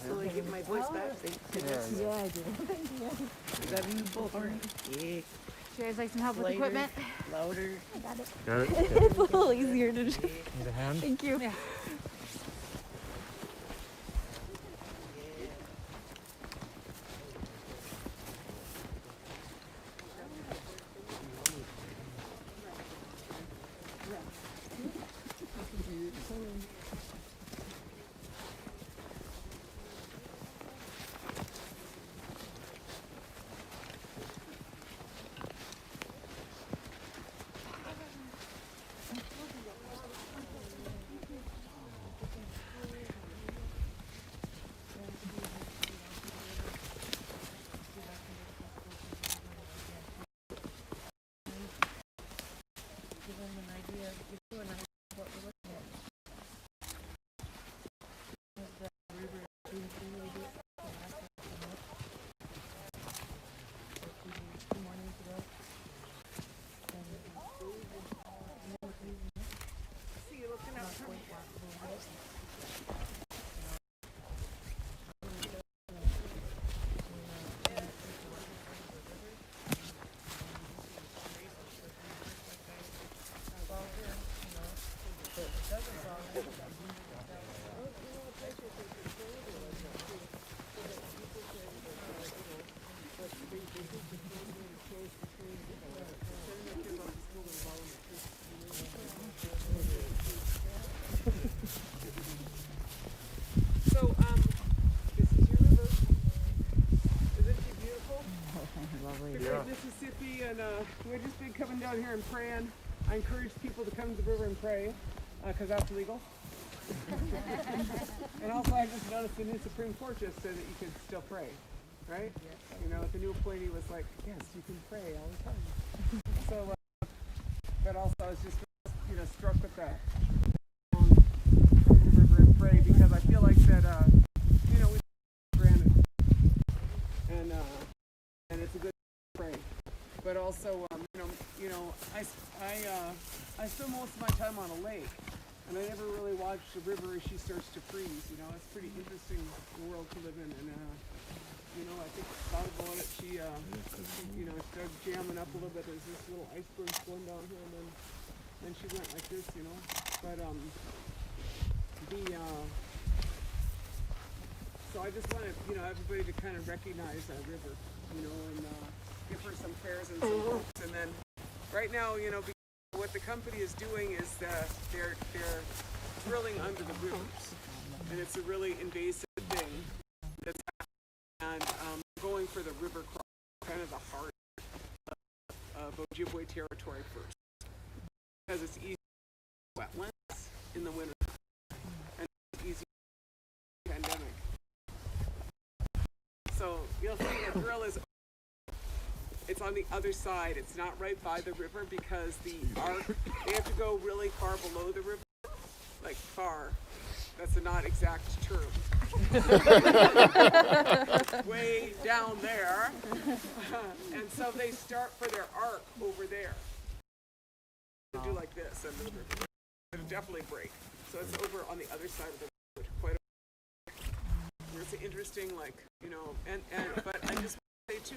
So I get my voice back. Yeah, I do. Thank you. Love you both. Yeah. Do you guys like some help with Lighter, equipment? Louder. I got it. Got it? It's a little easier to just... Need a hand? Thank you. Yeah. So, this is your river. Isn't it beautiful? Lovely. We're in Mississippi, and we've just been coming down here and praying. I encourage people to come to the river and pray, because that's legal. And also, I just noticed the new Supreme Court just said that you could still pray, right? You know, the new appointee was like, yes, you can pray all the time. So, but also I was just, struck with that. Come to the river and pray, because I feel like that, we take it for granted, and it's a good thing to pray. But also, I spend most of my time on a lake, and I never really watch the river as she starts to freeze. You know, it's pretty interesting world to live in, and I think thought about it. She started jamming up a little bit. There's this little iceberg going down here, and then she went like this, But so I just wanted, everybody to kind of recognize that river, and give her some prayers and some hopes. And then right now, what the company is doing is that they're drilling under the rivers, and it's a really invasive thing that's happening. And going for the river crossing, kind of the heart of Ojibwe territory first, because it's easy to wetlands in the winter, and it's easy to pandemic. So you'll see the drill is. It's on the other side. It's not right by the river, because they have to go really far below the river, like far. That's a not exact term. Way down there. And so they start for their arc over there. They do like this, and the river. It'll definitely break. So it's over on the other side of the river. Quite a, it's interesting, but I just want to say too,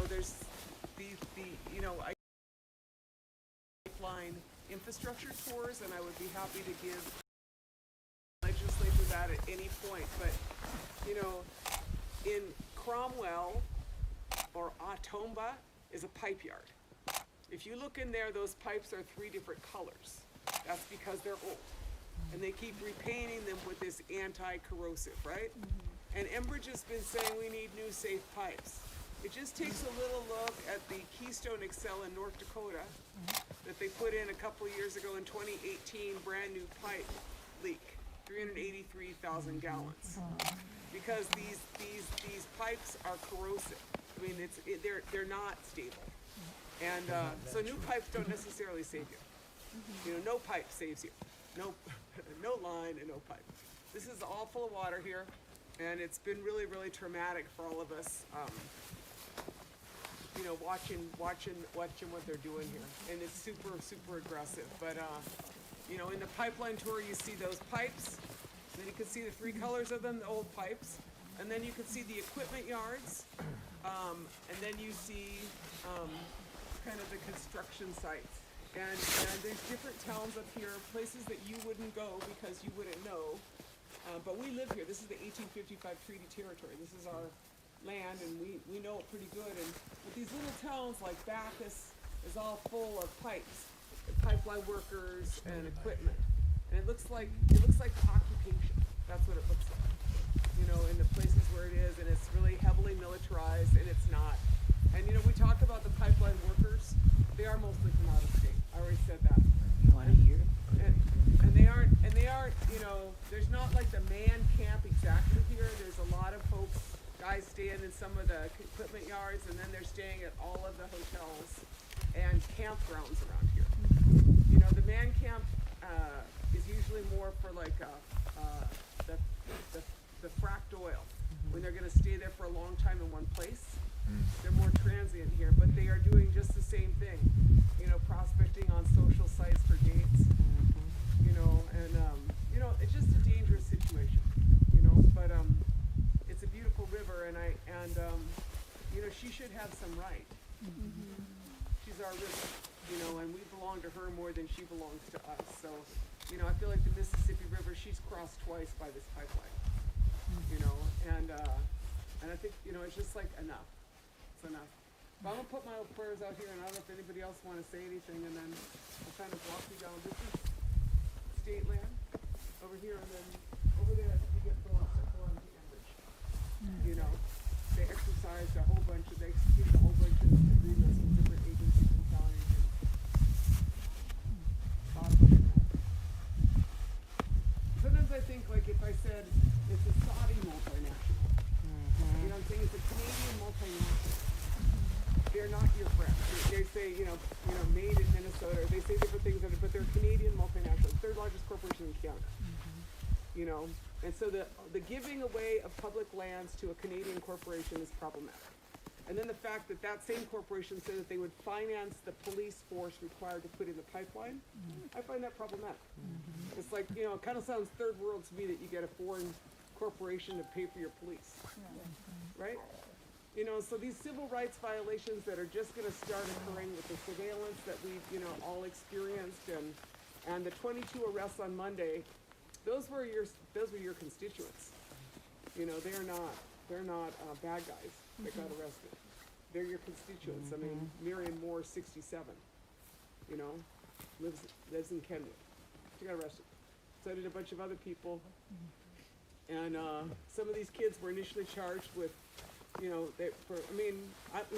there's I line infrastructure tours, and I would be happy to give legislature that at any point, but, you know, in Cromwell or Automba is a pipe yard. If you look in there, those pipes are 3 different colors. That's because they're old. And they keep repainting them with this anti-corrosive, right? And Enbridge has been saying we need new safe pipes. It just takes a little look at the Keystone XL in North Dakota that they put in a couple of years ago in 2018, brand new pipe leak, 383,000 gallons. Because these pipes are corrosive. I mean, they're not stable. And so new pipes don't necessarily save you. You know, no pipe saves you. No, no line and no pipe. This is all full of water here, and it's been really, really traumatic for all of us. You know, watching what they're doing here, and it's super, super aggressive. But you know, in the pipeline tour, you see those pipes. Then you can see the 3 colors of them, the old pipes, and then you can see the equipment yards, and then you see kind of the construction sites. And there's different towns up here, places that you wouldn't go because you wouldn't know. But we live here. This is the 1855 treaty territory. This is our land, and we know it pretty good. And but these little towns like Bacchus is all full of pipes, and pipeline workers and equipment. And it looks like occupation. That's what it looks like. You know, in the places where it is, and it's really heavily militarized, and it's not. And you know, we talk about the pipeline workers. They are mostly from out of state. I already said that. You want to hear? And they aren't, you know, there's not like the man camp exactly here. There's a lot of folks, guys staying in some of the equipment yards, and then they're staying at all of the hotels and campgrounds around here. You know, the man camp is usually more for like the fracked oil, when they're gonna stay there for a long time in one place. They're more transient here, but they are doing just the same thing, you know, prospecting on social sites for dates, you know, and, you know, it's just a dangerous situation, you know, but, it's a beautiful river, and you know, she should have some right. She's our river, you know, and we belong to her more than she belongs to us, so, you know, I feel like the Mississippi River, she's crossed twice by this pipeline, you know, and I think, you know, it's just like enough. It's enough. But I'm gonna put my prayers out here, and I don't know if anybody else want to say anything, and then I'll kind of walk you down. This is state land over here, and then over there you get the Enbridge. You know, they exercised a whole bunch of, they executed a whole bunch of agreements with different agencies and counties. Sometimes I think, like, if I said it's a Saudi multinational, you know what I'm saying? It's a Canadian multinational. They're not your friends. They say, you know, made in Minnesota. They say different things, but they're Canadian multinational, 3rd largest corporation in Canada. You know, and so the giving away of public lands to a Canadian corporation is problematic. And then the fact that that same corporation said that they would finance the police force required to put in the pipeline, I find that problematic. It's like, you know, it kind of sounds third world to me that you get a foreign corporation to pay for your police, right? You know, so these civil rights violations that are just going to start occurring with the surveillance that we've, you know, all experienced, and the 22 arrests on Monday, those were your constituents. You know, they're not bad guys that got arrested. They're your constituents. I mean, Miriam Moore, 67. You know, lives in Kenwood. She got arrested. So did a bunch of other people. And some of these kids were initially charged with, you know, you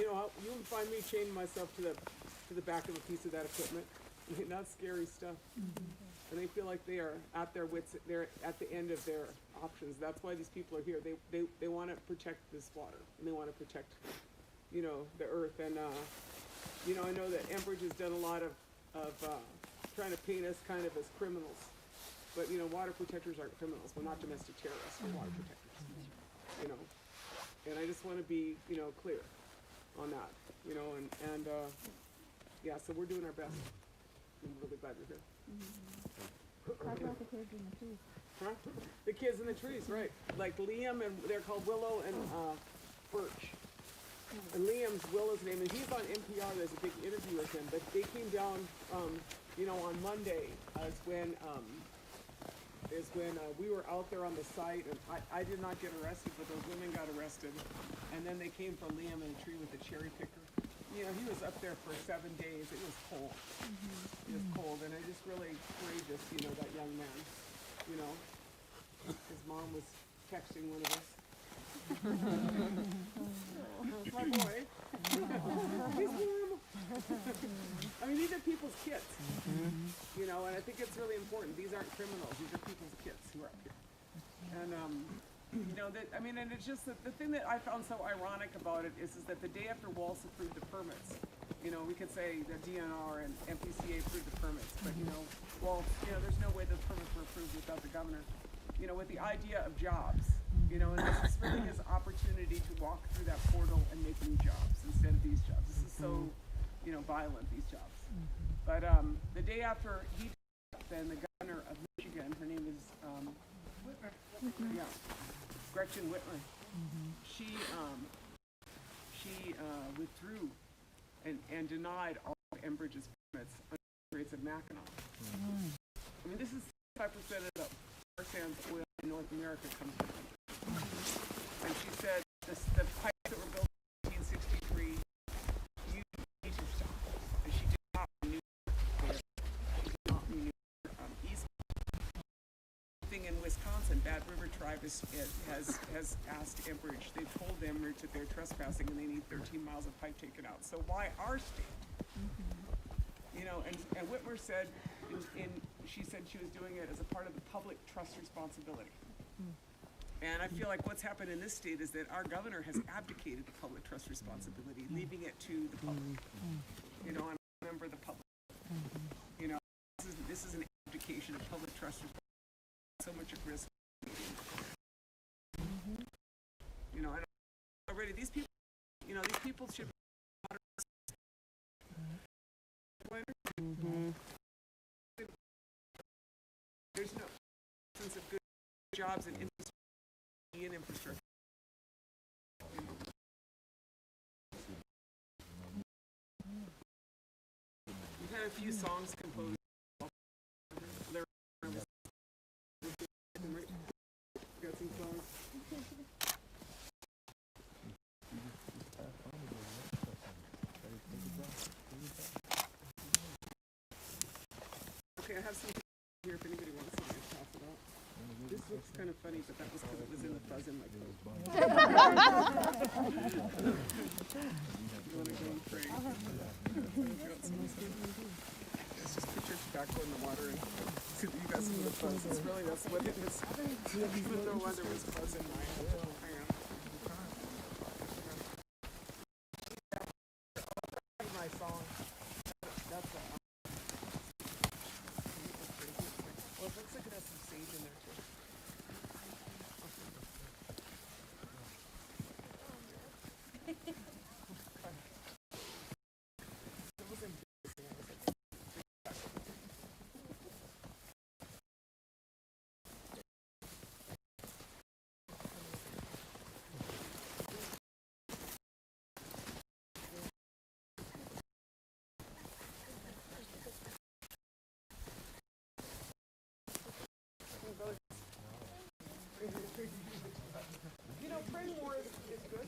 wouldn't find me chaining myself to the back of a piece of that equipment. I mean, that's scary stuff. And they feel like they are at their wits, they're at the end of their options. That's why these people are here. They want to protect this water, and they want to protect, you know, the earth. And you know, I know that Enbridge has done a lot of trying to paint us kind of as criminals. But, you know, water protectors aren't criminals. We're not domestic terrorists. We're water protectors, you know. And I just want to be, you know, clear on that, you know, and yeah, so we're doing our best. I'm really glad you're here. Talk about the kids in the trees. Huh? The kids in the trees, right. Like Liam, and they're called Willow and Birch. And Liam's Willow's name, and he's on NPR. There's a big interview with him. But they came down, you know, on Monday as when is when we were out there on the site, and I did not get arrested, but those women got arrested. And then they came for Liam in a tree with a cherry picker. You know, he was up there for 7 days. It was cold. It was cold, and I just really courageous, you know, that young man. You know, his mom was texting one of us. That's my boy. He's warm. I mean, these are people's kids. You know, and I think it's really important. These aren't criminals. These are people's kids who are up here. And, you know, that, I mean, and it's just that the thing that I found so ironic about it is that the day after Walsh approved the permits, you know, we could say the DNR and MPCA approved the permits, but, you know, well, you know, there's no way the permits were approved without the governor. You know, with the idea of jobs, you know, and this is really his opportunity to walk through that portal and make new jobs instead of these jobs. This is so, you know, violent, these jobs. But the day after he did, then the governor of Michigan, her name is yeah, Gretchen Whitmer. She withdrew and denied all of Enbridge's permits under the rates of Mackinac. I mean, this is 5% of the tar sands oil in North America comes from Enbridge. And she said the pipes that were built in 1863, you need to stop. And she did not renew there. She did not renew East. Thing in Wisconsin, Bad River Tribe has asked Enbridge. They've told Enbridge that they're trespassing and they need 13 miles of pipe taken out. So why our state? You know, and Whitmer said, she said she was doing it as a part of the public trust responsibility. And I feel like what's happened in this state is that our governor has abdicated the public trust responsibility, leaving it to the public. You know, and I'm a member of the public. You know, this is an abdication of public trust responsibility. So much at risk. You know, and already these people, you know, these people should be there's no sense of good jobs and infrastructure. We've had a few songs composed. Got some songs. Okay, I have some here if anybody wants something to pass it out. This looks kind of funny, but that was because it was in the fuzz in my coat. You want to go and pray? Let's just put your tobacco in the water and see if you got some of the fuzz. It's really, that's what it is. Even though there was fuzz in mine. Hang on. My song. That's well, it looks like it has some sage in there too. It was embarrassing. I was like, you know, praying more is good.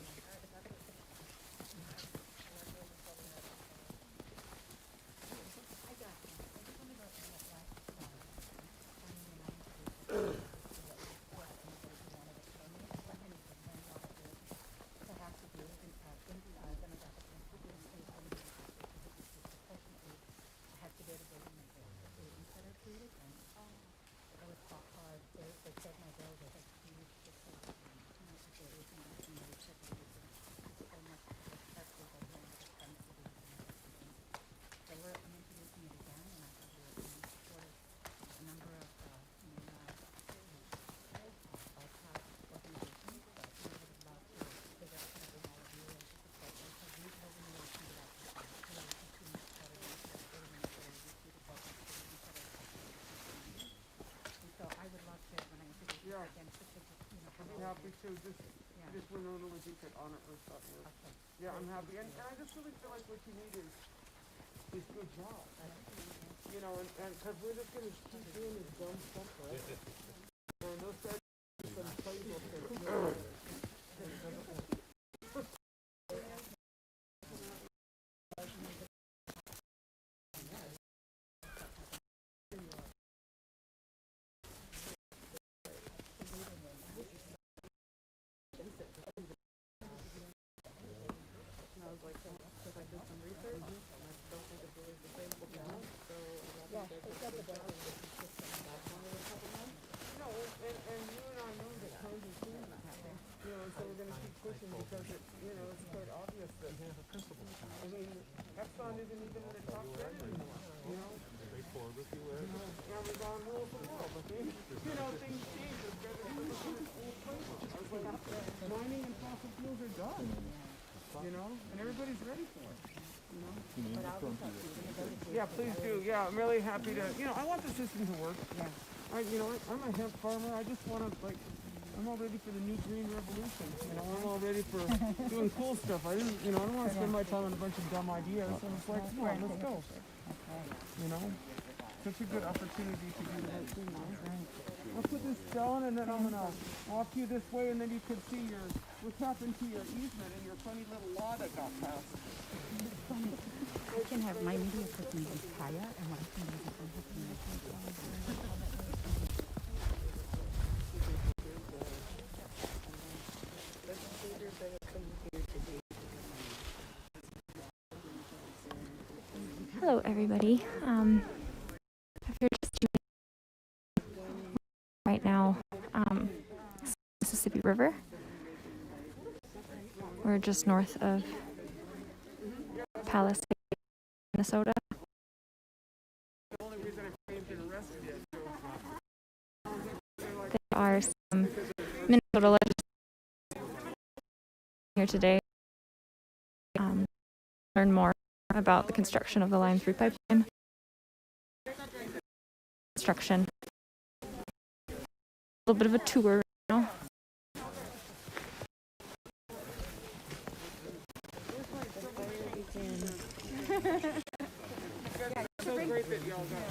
Yeah. I'm happy to. Just Winona would you could honor her. Okay. Yeah, I'm happy. And I just really feel like what you need is good jobs. You know, and because we're just going to keep doing this dumb stuff forever. isn't even in the top 10 anymore, you know? Amazon rules the world, but things change as good as some of these old places. I was like, mining and fossil fuels are done, you know? And everybody's ready for it, you know? Yeah, please do. Yeah, I'm really happy to, you know, I want the system to work. Yeah. I'm a hemp farmer. I just want to, like, I'm all ready for the new green revolution. You know, I'm all ready for doing cool stuff. I don't want to spend my time on a bunch of dumb ideas. So it's like, come on, let's go. You know, such a good opportunity to do the right thing now. I'll put this down and then I'm gonna walk you this way, and then you can see what's happened to your easement and your funny little law that got passed. I can have my media person use Kaya and my can use Hello, everybody. If you're just tuning right now, Mississippi River. We're just north of Palisade, Minnesota. There are some Minnesota legislators here today. Learn more about the construction of the Line 3 pipeline. Construction. A little bit of a tour right now. So great that y'all got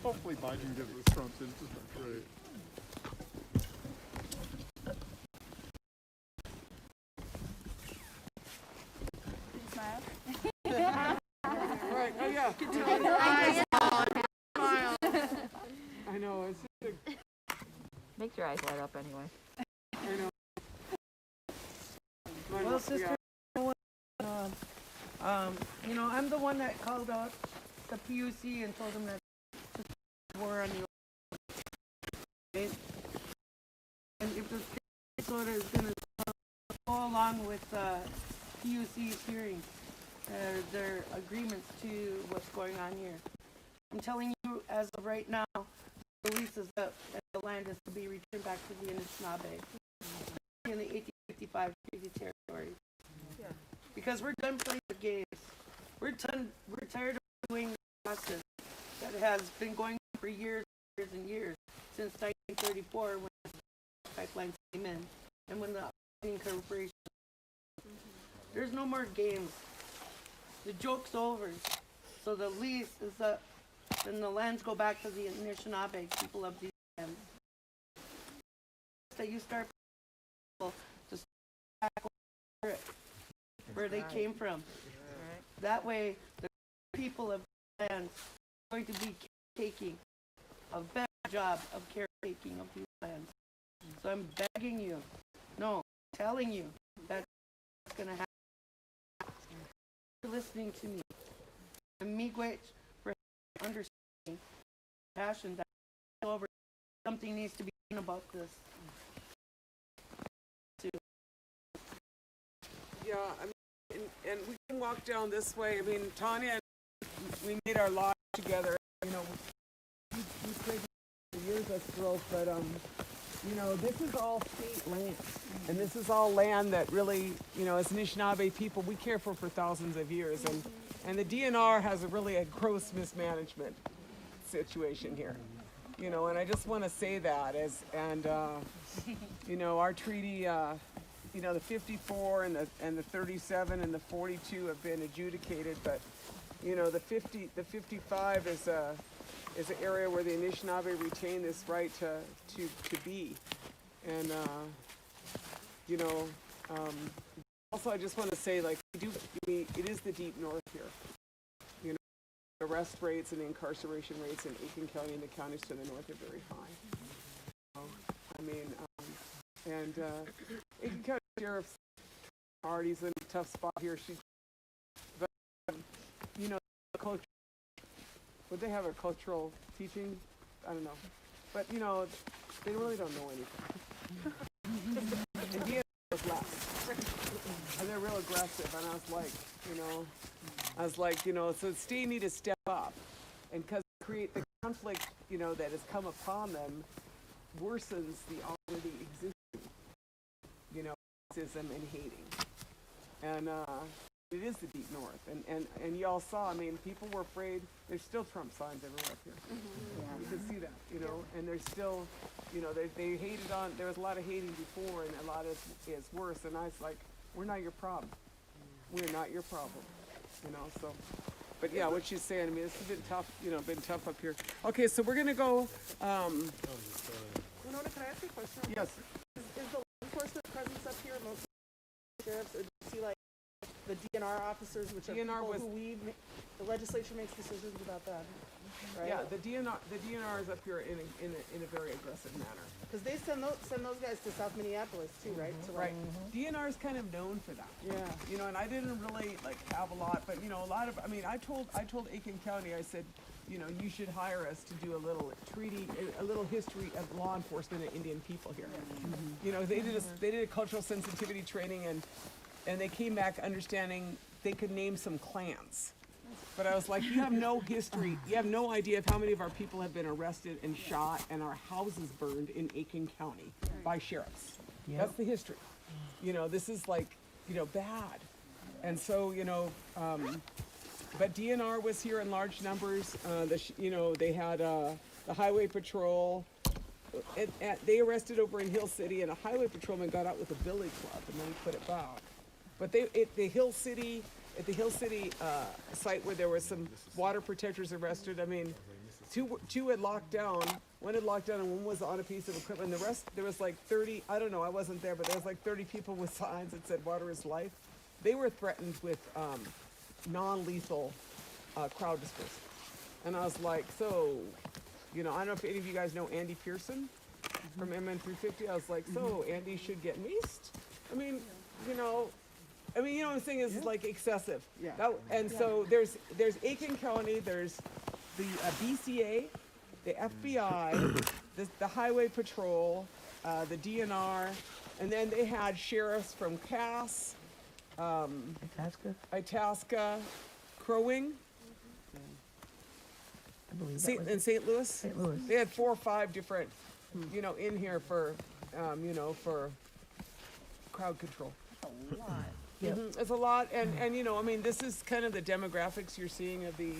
Hopefully Biden gives us something. That's great. Right, oh yeah. I know, it's just Makes your eyes light up anyway. I know. Well, sister, I'm the one that called out the PUC and told them that war on the and if this case order is going to go along with PUC's hearings, their agreements to what's going on here. I'm telling you, as of right now, the lease is up and the land is to be returned back to the Anishinaabe in the 1855 Treaty Territory. Yeah. Because we're done playing the games. We're tired of doing the process that has been going on for years and years, since 1934 when the pipelines came in and when the incorporation. There's no more games. The joke's over. So the lease is up, then the lands go back to the Anishinaabe people of these lands. That you start to start back where they came from. That way, the people of the lands are going to be taking a better job of caretaking of these lands. So I'm begging you, no, telling you that's going to happen. For listening to me. And miigwech for understanding, passion that over something needs to be done about this. Yeah, I mean, and we can walk down this way. I mean, Tanya and we made our lodge together. You know, we prayed for years, us girls, but this is all state land, and this is all land that really, as Anishinaabe people, we care for thousands of years, and the DNR has a gross mismanagement situation here. And I just want to say that our treaty. The 54 and the 37 and the 42 have been adjudicated, but the 55 is an area where the Anishinaabe retain this right to be, and also I just want to say, it is the deep north here. The arrest rates and the incarceration rates in Aiken County and the counties to the north are very high. Aiken County Sheriff's Marty's in a tough spot here. Culture, would they have a cultural teaching? I don't know. But, they really don't know anything. And DNR was less. aggressive, and I was like, so state need to step up, and because create the conflict, that has come upon them, worsens the already existing, racism and hating, and it is the deep north, and y'all saw. I mean, people were afraid. There's still Trump signs everywhere up here. You can see that, and there's still, they hated on. There was a lot of hating before, and a lot is worse. And I was like, we're not your problem. We're not your problem, So, but yeah, what she's saying. I mean, it's been tough. Been tough up here. Okay, so we're gonna go. Winona, can I ask you a question? Yes. Is the law enforcement presence up here mostly sheriffs, or do you see like the DNR officers, which are people who the legislature makes decisions about that, right? Yeah, the DNR is up here in a very aggressive manner. Because they send those guys to South Minneapolis too, right? Right. DNR is kind of known for that. Yeah. And I didn't really have a lot, but a lot of. I mean, I told Aiken County, I said, you should hire us to do a little history of law enforcement and Indian people here. They did a cultural sensitivity training, and they came back understanding they could name some clans. But I was like, you have no history. You have no idea of how many of our people have been arrested and shot and our houses burned in Aiken County by sheriffs. Yep. That's the history. This is bad. And so, but DNR was here in large numbers. They had the highway patrol. They arrested over in Hill City, and a highway patrolman got out with a billy club, and then he put it back. But at the Hill City site where there were some water protectors arrested, I mean, two had locked down. One had locked down, and one was on a piece of equipment. And the rest, there was 30. I don't know. I wasn't there, but there was 30 people with signs that said "Water is life." They were threatened with non-lethal crowd dispersal. And I was like, so, I don't know if any of you guys know Andy Pearson from MN350. I was like, so Andy should get maced? I mean, what I'm saying is excessive. Yeah. So there's Aiken County, there's the BCA, the FBI, the Highway Patrol, the DNR, and then they had sheriffs from Cass, Itasca, Crow Wing, and St. Louis. St. Louis. They had 4 or 5 different, in here for, for crowd control. A lot. Yep. It's a lot, and this is kind of the demographics you're seeing of the,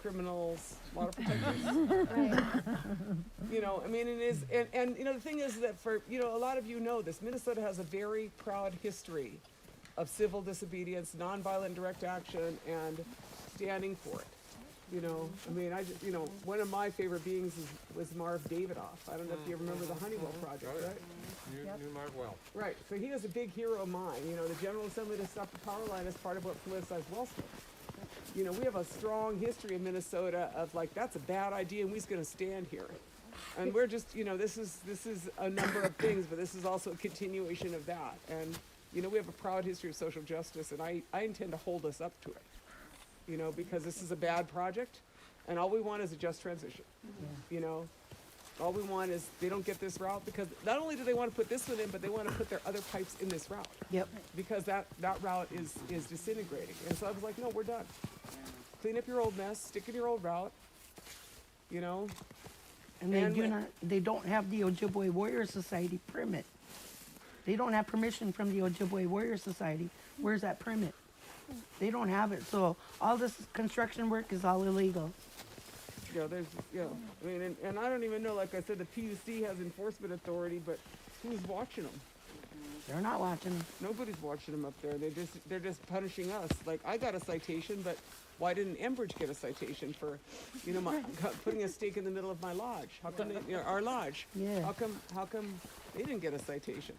criminals, water protectors. It is, and the thing is that for, a lot of this, Minnesota has a very proud history of civil disobedience, nonviolent direct action, and standing for it. One of my favorite beings was Marv Davidoff. I don't know if you remember the Honeywell Project, right? Knew Marv well. Right, so he was a big hero of mine. The General Assembly to stop the power line is part of what politicized Wellsville. We have a strong history in Minnesota of that's a bad idea, and we're going to stand here. And we're just, this is a number of things, but this is also a continuation of that. And, we have a proud history of social justice, and I intend to hold us up to it. Because this is a bad project, and all we want is a just transition. All we want is they don't get this route, because not only do they want to put this one in, but they want to put their other pipes in this route. Yep. Because that route is disintegrating. And so I was like, no, we're done. Clean up your old mess, stick in your old route, And they don't have the Ojibwe Warrior Society permit. They don't have permission from the Ojibwe Warrior Society. Where's that permit? They don't have it, so all this construction work is all illegal. And I don't even know, like I said, the PUC has enforcement authority, but who's watching them? They're not watching them. Nobody's watching them up there. They're just punishing us. Like, I got a citation, but why didn't Enbridge get a citation for, putting a stake in the middle of my lodge? How come our lodge? Yeah. How come they didn't get a citation?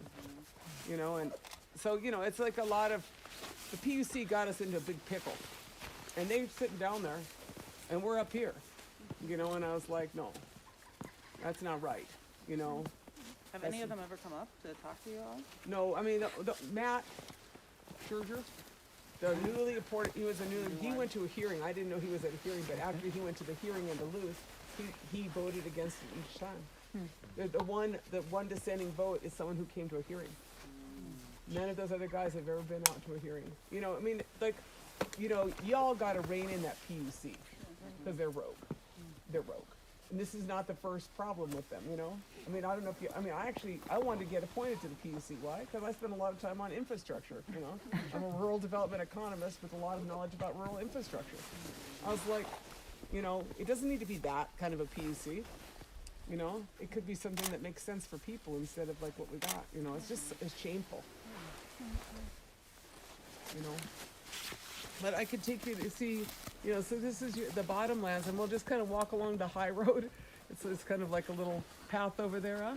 And so it's like a lot of. The PUC got us into a big pickle, and they're sitting down there, and we're up here, and I was like, no, that's not right, Have any of them ever come up to talk to you all? No, I mean, Matt Scherger, the newly appointed, he went to a hearing. I didn't know he was at a hearing, but after he went to the hearing in Duluth, he voted against it each time. The one dissenting vote is someone who came to a hearing. none of those other guys have ever been out to a hearing. You know, I mean, like, you know, y'all got to rein in that PUC because they're rogue. They're rogue. And this is not the first problem with them, you know? I mean, I don't know if you, I mean, I wanted to get appointed to the PUC. Why? Because I spend a lot of time on infrastructure, you know? I'm a rural development economist with a lot of knowledge about rural infrastructure. I was like, you know, it doesn't need to be that kind of a PUC, you know? It could be something that makes sense for people instead of like what we got, you know? It's just, it's shameful, you know? But I could take you to see, you know, so this is the bottomlands, and we'll just kind of walk along the high road. It's kind of like a little path over there, huh?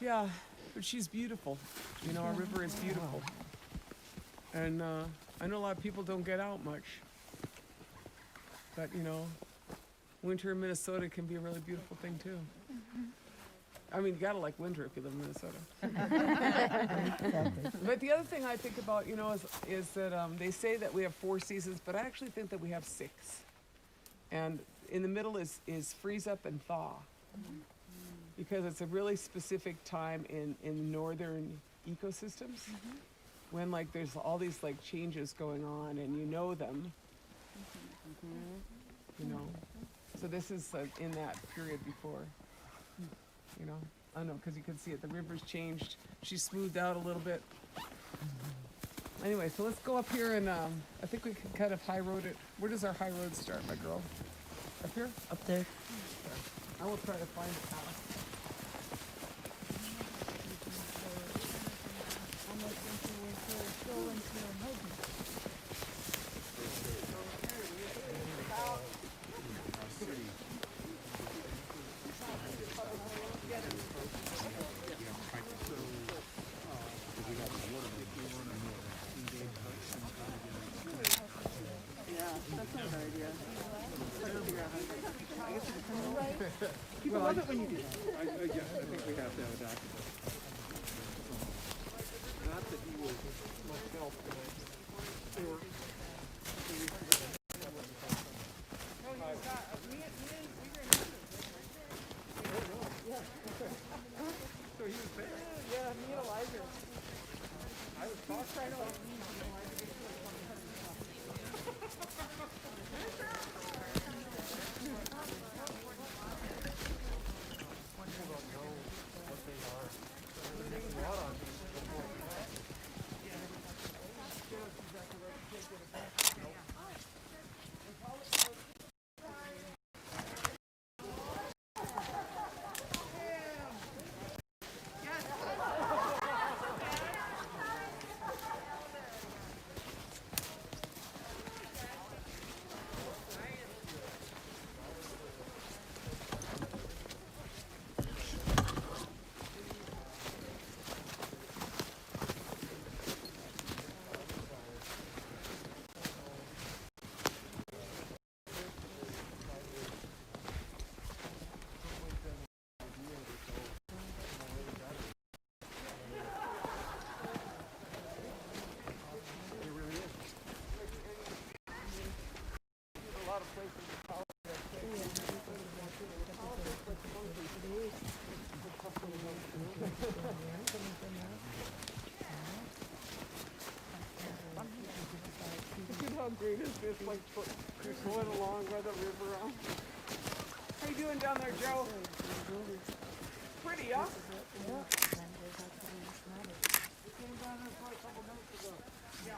Yeah, but she's beautiful. You know, our river is beautiful. And I know a lot of people don't get out much. But, you know, winter in Minnesota can be a really beautiful thing, too. I mean, you gotta like winter if you live in Minnesota. But the other thing I think about, you know, is that they say that we have 4 seasons, but I actually think that we have 6. And in the middle is freeze up and thaw. Because it's a really specific time in northern ecosystems when like there's all these like changes going on and you know them. You know. So this is in that period before. You know, I don't know, because you can see it. The river's changed. She's smoothed out a little bit. Anyway, so let's go up here and I think we can kind of high road it. Where does our high road start, my girl? Up here? Up there. I will try to find the path. People love it when you do that. Yeah, I think we have to have a document. Not that he was myself tonight. They were. So he was there. Yeah, me and Elijah. I was talking about How great is this? Like, just going along by the river. How you doing down there, Joe? Pretty, huh? Came down there for a couple minutes ago. Yeah.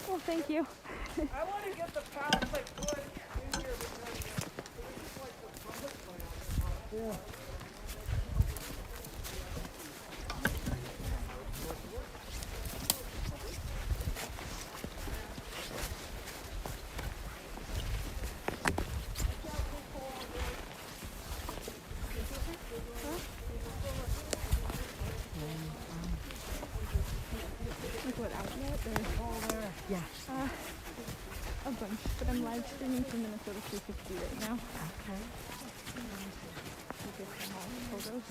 Well, thank you. I want to get the Palisade good in here because this is like the promised land. Yeah. Like what outlet or? Yeah. A bunch, but I'm live streaming from Minnesota 360 right now. Okay. We'll get some more photos.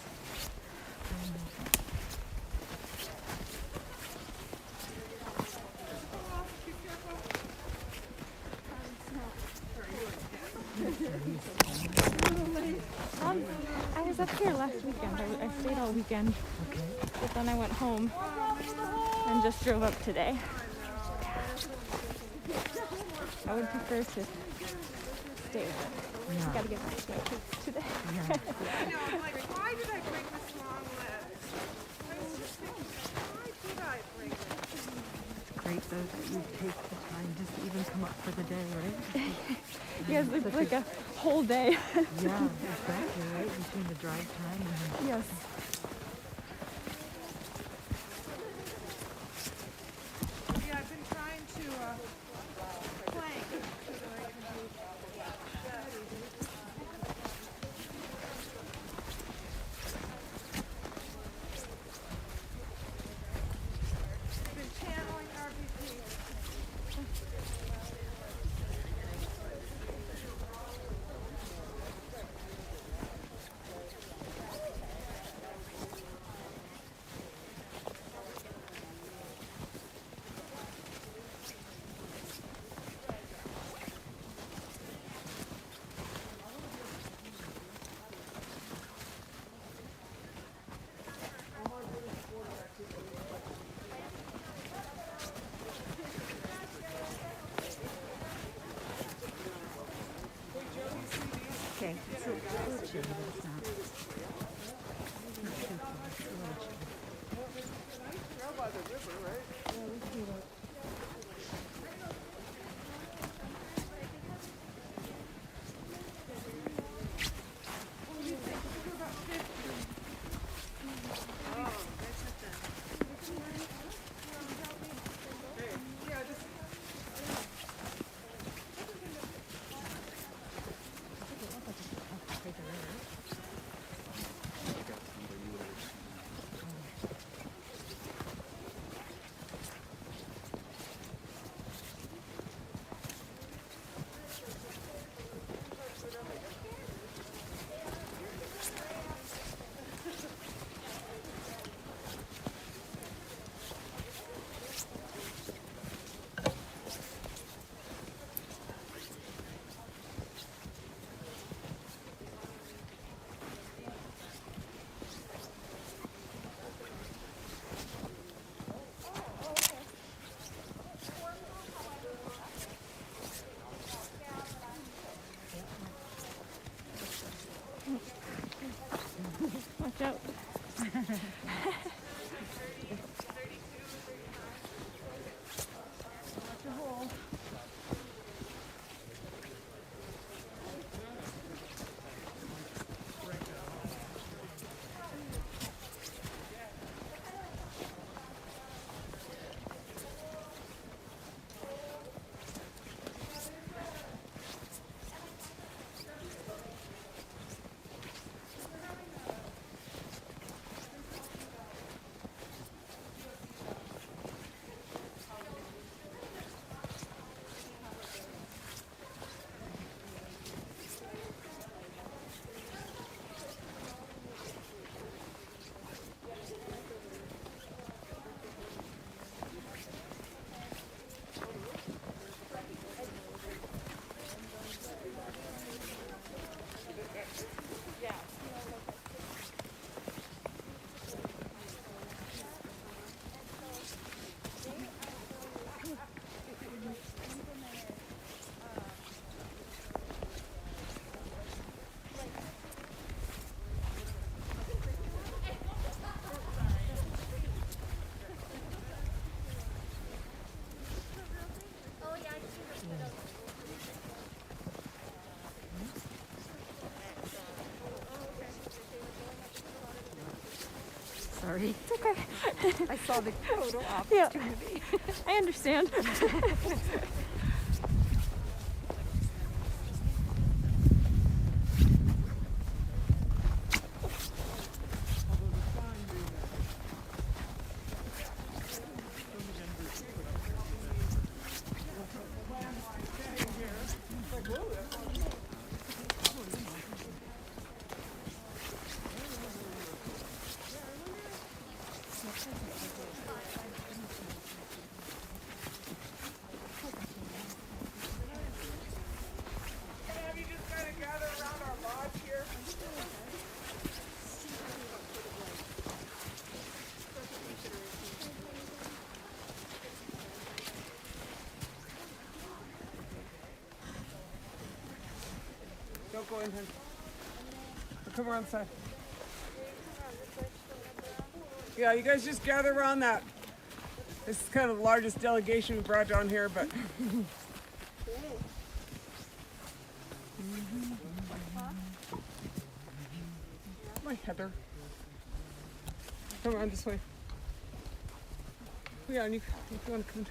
I was up here last weekend. I stayed all weekend. Okay. But then I went home and just drove up today. I would prefer to stay, but Yeah. I gotta get back to my kids today. Yeah. I know, I'm like, why did I bring this long list? I was just thinking, why did I bring this? It's great though that you take the time just to even come up for the day, right? Yes, it's like a whole day. Yeah, exactly, right? Between the drive time and Yes. Yeah, I've been trying to plank so that I can do been channeling RBP. okay. It's a little chilly, but it's not too cold. It's a little chilly. You're by the river, right? Yeah, we can do that. Watch out. sorry. It's okay. I saw the photo Yeah. opportunity. I understand. Have you just kind of gather around our lodge here? Don't go in here. Come around the side. Yeah, you guys just gather around that. This is kind of the largest delegation we brought down here, but my Heather. Come around this way. Yeah, and if you want to come.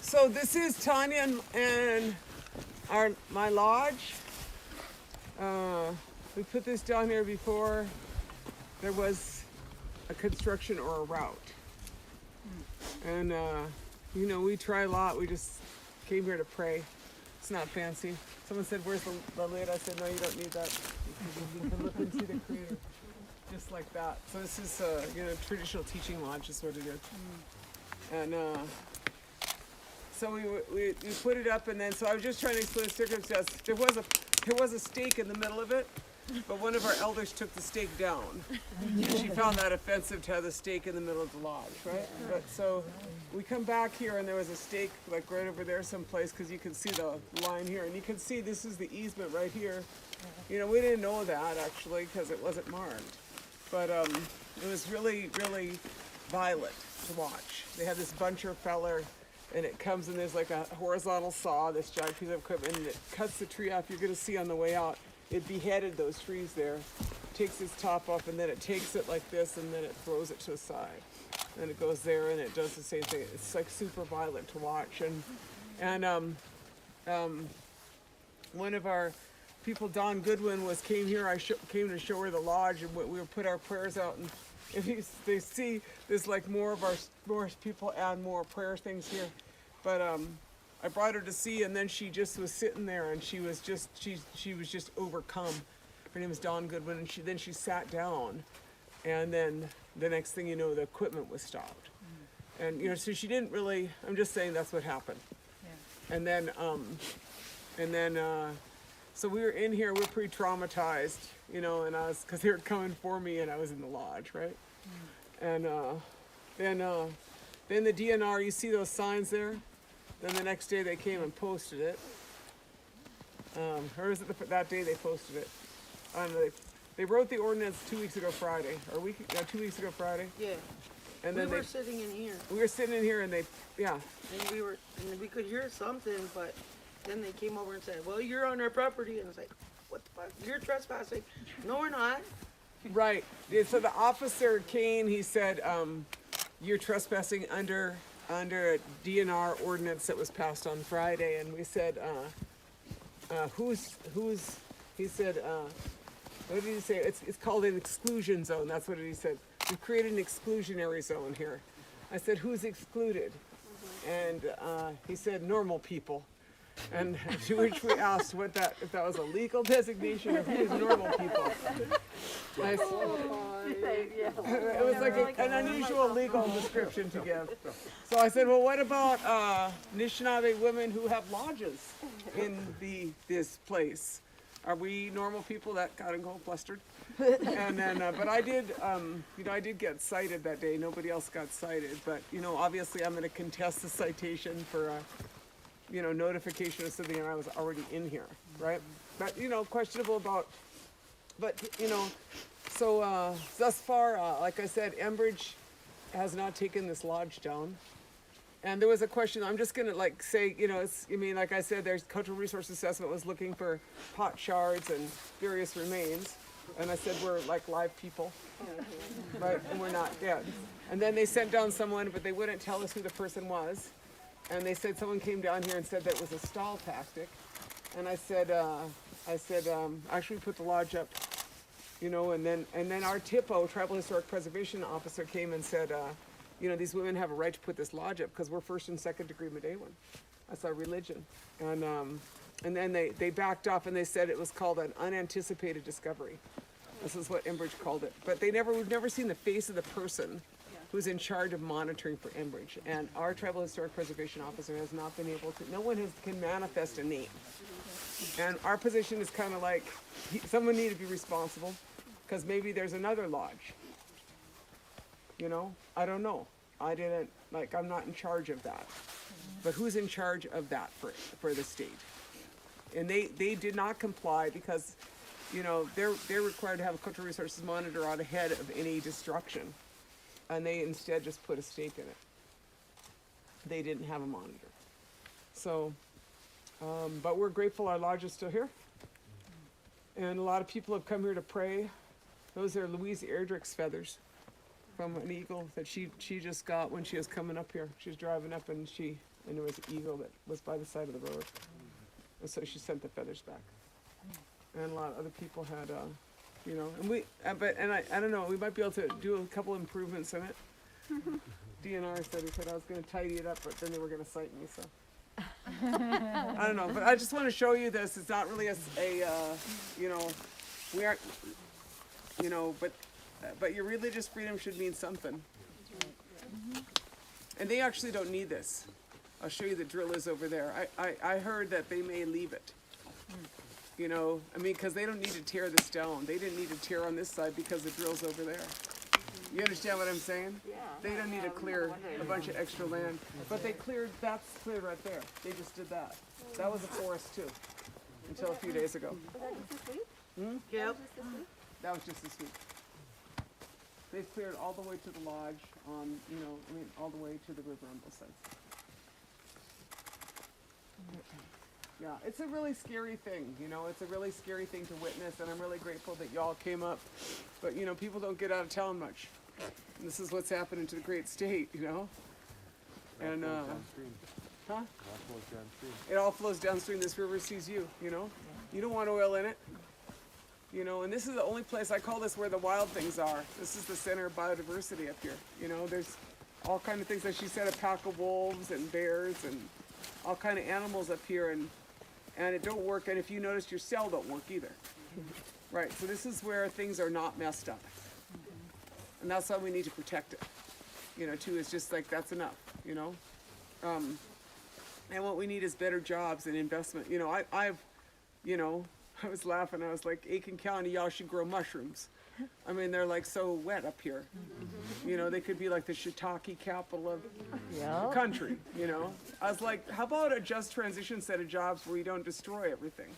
So this is Tanya and my lodge. We put this down here before there was a construction or a route. And you know, we try a lot. We just came here to pray. It's not fancy. Someone said, "Where's the lid?" I said, "No, you don't need that. You can look and see the Creator." Just like that. So this is you know, traditional teaching lodge is what it is. And so we put it up, and then so I was just trying to explain the circumstance. There was a stake in the middle of it, but one of our elders took the stake down. She found that offensive to have the stake in the middle of the lodge, right? But so we come back here, and there was a stake like right over there someplace, because you can see the line here, and you can see this is the easement right here. You know, we didn't know that actually because it wasn't marked, but it was really, really violent to watch. They had this buncher feller, and it comes and there's like a horizontal saw, this giant piece of equipment, and it cuts the tree off. You're going to see on the way out, it beheaded those trees there, takes its top off, and then it takes it like this, and then it throws it to the side. And it goes there, and it does the same thing. It's like super violent to watch. And one of our people, Don Goodwin, came here. Came to show her the lodge, and we put our prayers out, and if they see there's like more people add more prayer things here, but I brought her to see, and then she just was sitting there, and she was just overcome. Her name is Dawn Goodwin, and then she sat down, and then the next thing you know, the equipment was stopped, and you know, so she didn't really. I'm just saying that's what happened, yeah. And then so we were in here. We're pretty traumatized, you know, and because they were coming for me, and I was in the lodge, right? And then the DNR, you see those signs there? Then the next day they came and posted it. Or was it that day they posted it? They wrote the ordinance 2 weeks ago Friday, or 2 weeks ago Friday. Yeah. And then we were sitting in here. We were sitting in here, and yeah. And we could hear something, but then they came over and said, "Well, you're on our property," and I was like, "What the fuck? You're trespassing." "No, we're not." Right. Yeah, so the officer came. He said, "You're trespassing under a DNR ordinance that was passed on Friday." And we said, "Who's?" He said, "What did he say? It's called an exclusion zone." That's what he said. We've created an exclusionary zone here. I said, "Who's excluded?" And he said, "Normal people." And to which we asked if that was a legal designation or who's normal people. It was like an unusual legal description to give. So I said, "Well, what about Anishinaabe women who have lodges in this place? Are we normal people?" That got him all flustered. And then, but I did, I did get cited that day. Nobody else got cited, but obviously I'm going to contest the citation for notification of something, and I was already in here, right? But questionable about, but so thus far, like I said, Enbridge has not taken this lodge down. And there was a question, I'm just gonna like say, you know, it's, I mean, like I said, there's cultural resource assessment was looking for pot shards and various remains. And I said, we're like live people, right? And we're not dead. And then they sent down someone, but they wouldn't tell us who the person was. And they said someone came down here and said that it was a stall tactic. And I said, actually put the lodge up, you know, and then our TIPO, Tribal Historic Preservation Officer, came and said, you know, these women have a right to put this lodge up because we're first and second degree Medewan. That's our religion. And then they backed off and they said it was called an unanticipated discovery. This is what Enbridge called it. But we've never seen the face of the person who's in charge of monitoring for Enbridge. And our Tribal Historic Preservation Officer has not been able to, no one can manifest a name. And our position is kind of like, someone need to be responsible because maybe there's another lodge. You know, I don't know. I'm not in charge of that. But who's in charge of that for the state? And they did not comply because, you know, they're required to have a cultural resources monitor out ahead of any destruction. And they instead just put a stake in it. They didn't have a monitor. So, but we're grateful our lodge is still here. And a lot of people have come here to pray. Those are Louise Airdrick's feathers from an eagle that she just got when she was coming up here. She was driving up and there was an eagle that was by the side of the road. And so she sent the feathers back. And a lot of other people had, you know, and I don't know, we might be able to do a couple improvements in it. DNR said I was going to tidy it up, but then they were going to cite me, so. I don't know, but I just want to show you this. It's not really you know, we aren't, you know, but your religious freedom should mean something. And they actually don't need this. I'll show you the drill is over there. I heard that they may leave it. You know, I mean, because they don't need to tear this down. They didn't need to tear on this side because the drill's over there. You understand what I'm saying? Yeah. They don't need to clear a bunch of extra land. But that's cleared right there. They just did that. That was a forest too, until a few days ago. Was that just this week? Yep. That was just this week. They've cleared all the way to the lodge on, you know, I mean, all the way to the river on both sides. Yeah, it's a really scary thing, you know, it's a really scary thing to witness, and I'm really grateful that y'all came up. But, you know, people don't get out of town much. And this is what's happening to the great state, you know? And, huh? It all flows downstream. This river sees you, you know? You don't want oil in it. You know, and this is the only place, I call this where the wild things are. This is the center of biodiversity up here. You know, there's all kind of things, like she said, a pack of wolves and bears and all kind of animals up here, and it don't work, and if you notice, your cell don't work either. Right, so this is where things are not messed up. And that's why we need to protect it. You know, too, it's just like, that's enough, you know? And what we need is better jobs and investment. You know, you know, I was laughing, I was like, Aiken County, y'all should grow mushrooms. I mean, they're like so wet up here. You know, they could be like the shiitake capital of the country, you know. I was like, how about a just transition set of jobs where you don't destroy everything?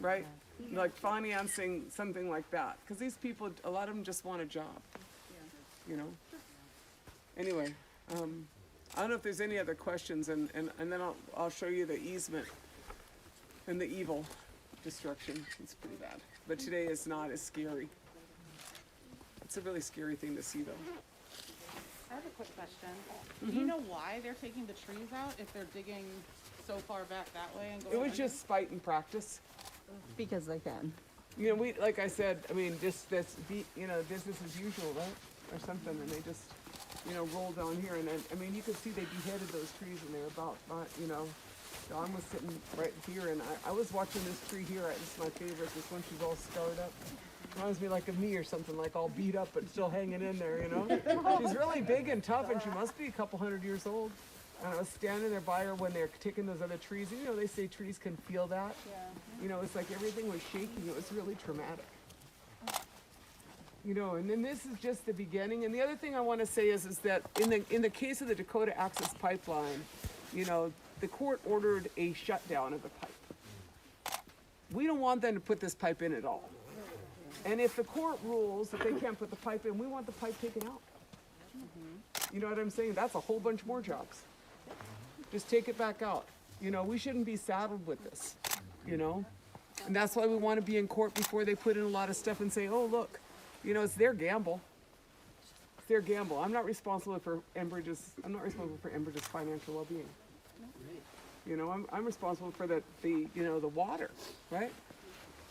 Right? Like financing something like that. Because these people, a lot of them just want a job, you know. Anyway, I don't know if there's any other questions, and then I'll show you the easement and the evil destruction. It's pretty bad. But today is not as scary. It's a really scary thing to see, though. I have a quick question. Do you know why they're taking the trees out if they're digging so far back that way and going It was under? just spite and practice. Because they can. You know, like I said, I mean, you know, business as usual, right? Or something, and they just, you know, roll down here, and then, I mean, you could see they beheaded those trees, and they were about, you know, Dawn was sitting right here, and I was watching this tree here. This is my favorite. This one, she's all scarred up. Reminds me like of me or something, like all beat up but still hanging in there, you know? She's really big and tough, and she must be a couple 100 years old. And I was standing there by her when they were taking those other trees. You know, they say trees can feel that. Yeah. You know, it's like everything was shaking. It was really traumatic. You know, and then this is just the beginning. And the other thing I want to say is that in the case of the Dakota Access Pipeline, you know, the court ordered a shutdown of the pipe. We don't want them to put this pipe in at all. And if the court rules that they can't put the pipe in, we want the pipe taken out. You know what I'm saying? That's a whole bunch more jobs. Just take it back out. You know, we shouldn't be saddled with this, you know? And that's why we want to be in court before they put in a lot of stuff and say, oh, look, you know, it's their gamble. It's their gamble. I'm not responsible for Enbridge's financial well-being. You know, I'm responsible for the you know, the water, right?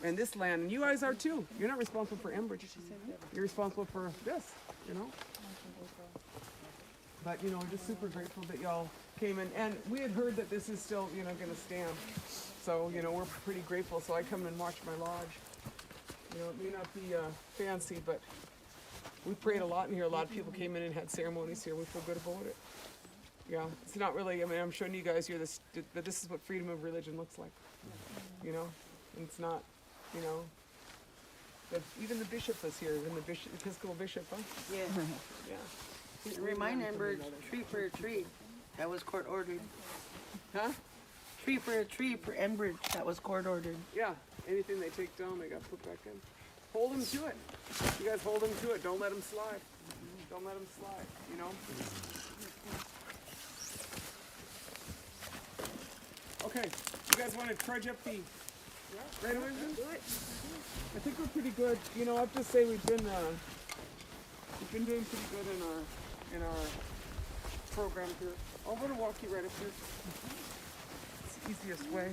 And this land, and you guys are too. You're not responsible for Enbridge. You're responsible for this, you know? But, you know, we're just super grateful that y'all came in. And we had heard that this is still, you know, going to stand. So, you know, we're pretty grateful. So I come and watch my lodge. You know, it may not be fancy, but we prayed a lot in here. A lot of people came in and had ceremonies here. We feel good about it. Yeah, it's not really, I mean, I'm showing you guys here that this is what freedom of religion looks like. You know, and it's not, you know, but even the bishop was here, even the bishop, Episcopal bishop, huh? Yeah. Yeah. Remind Enbridge, tree for a tree. That was court ordered. Huh? Tree for a tree for Enbridge. That was court ordered. Yeah. Anything they take down, they got put back in. Hold them to it. You guys hold them to it. Don't let them slide. Don't let them slide, you know? Okay. You guys want to trudge up the right away? Do it. I think we're pretty good. You know, I have to say we've been doing pretty good in our program here. I'm going to walk you right up here. It's the easiest way.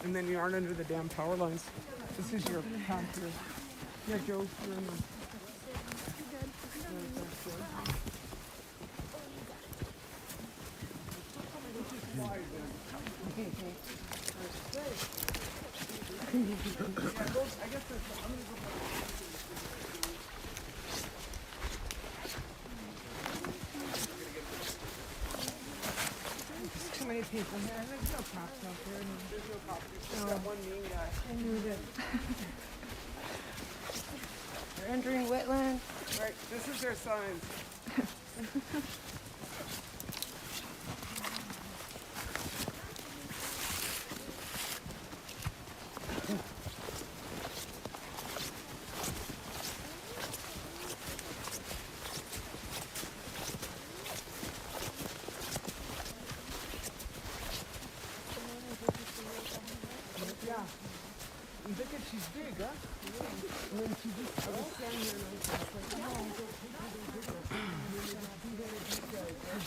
And then you aren't under the damn power lines. This is your path here. Yeah, Joe, you're in the... There's too many people here, and there's no cops out there. There's no cops. There's just that one mean guy. I knew that. We're entering wetland. Right, this is their signs. Yeah. And look at, she's big, huh? And then she just, I was standing there and I was like, no, don't take her to bigger. And then they just two-headed these guys, huh?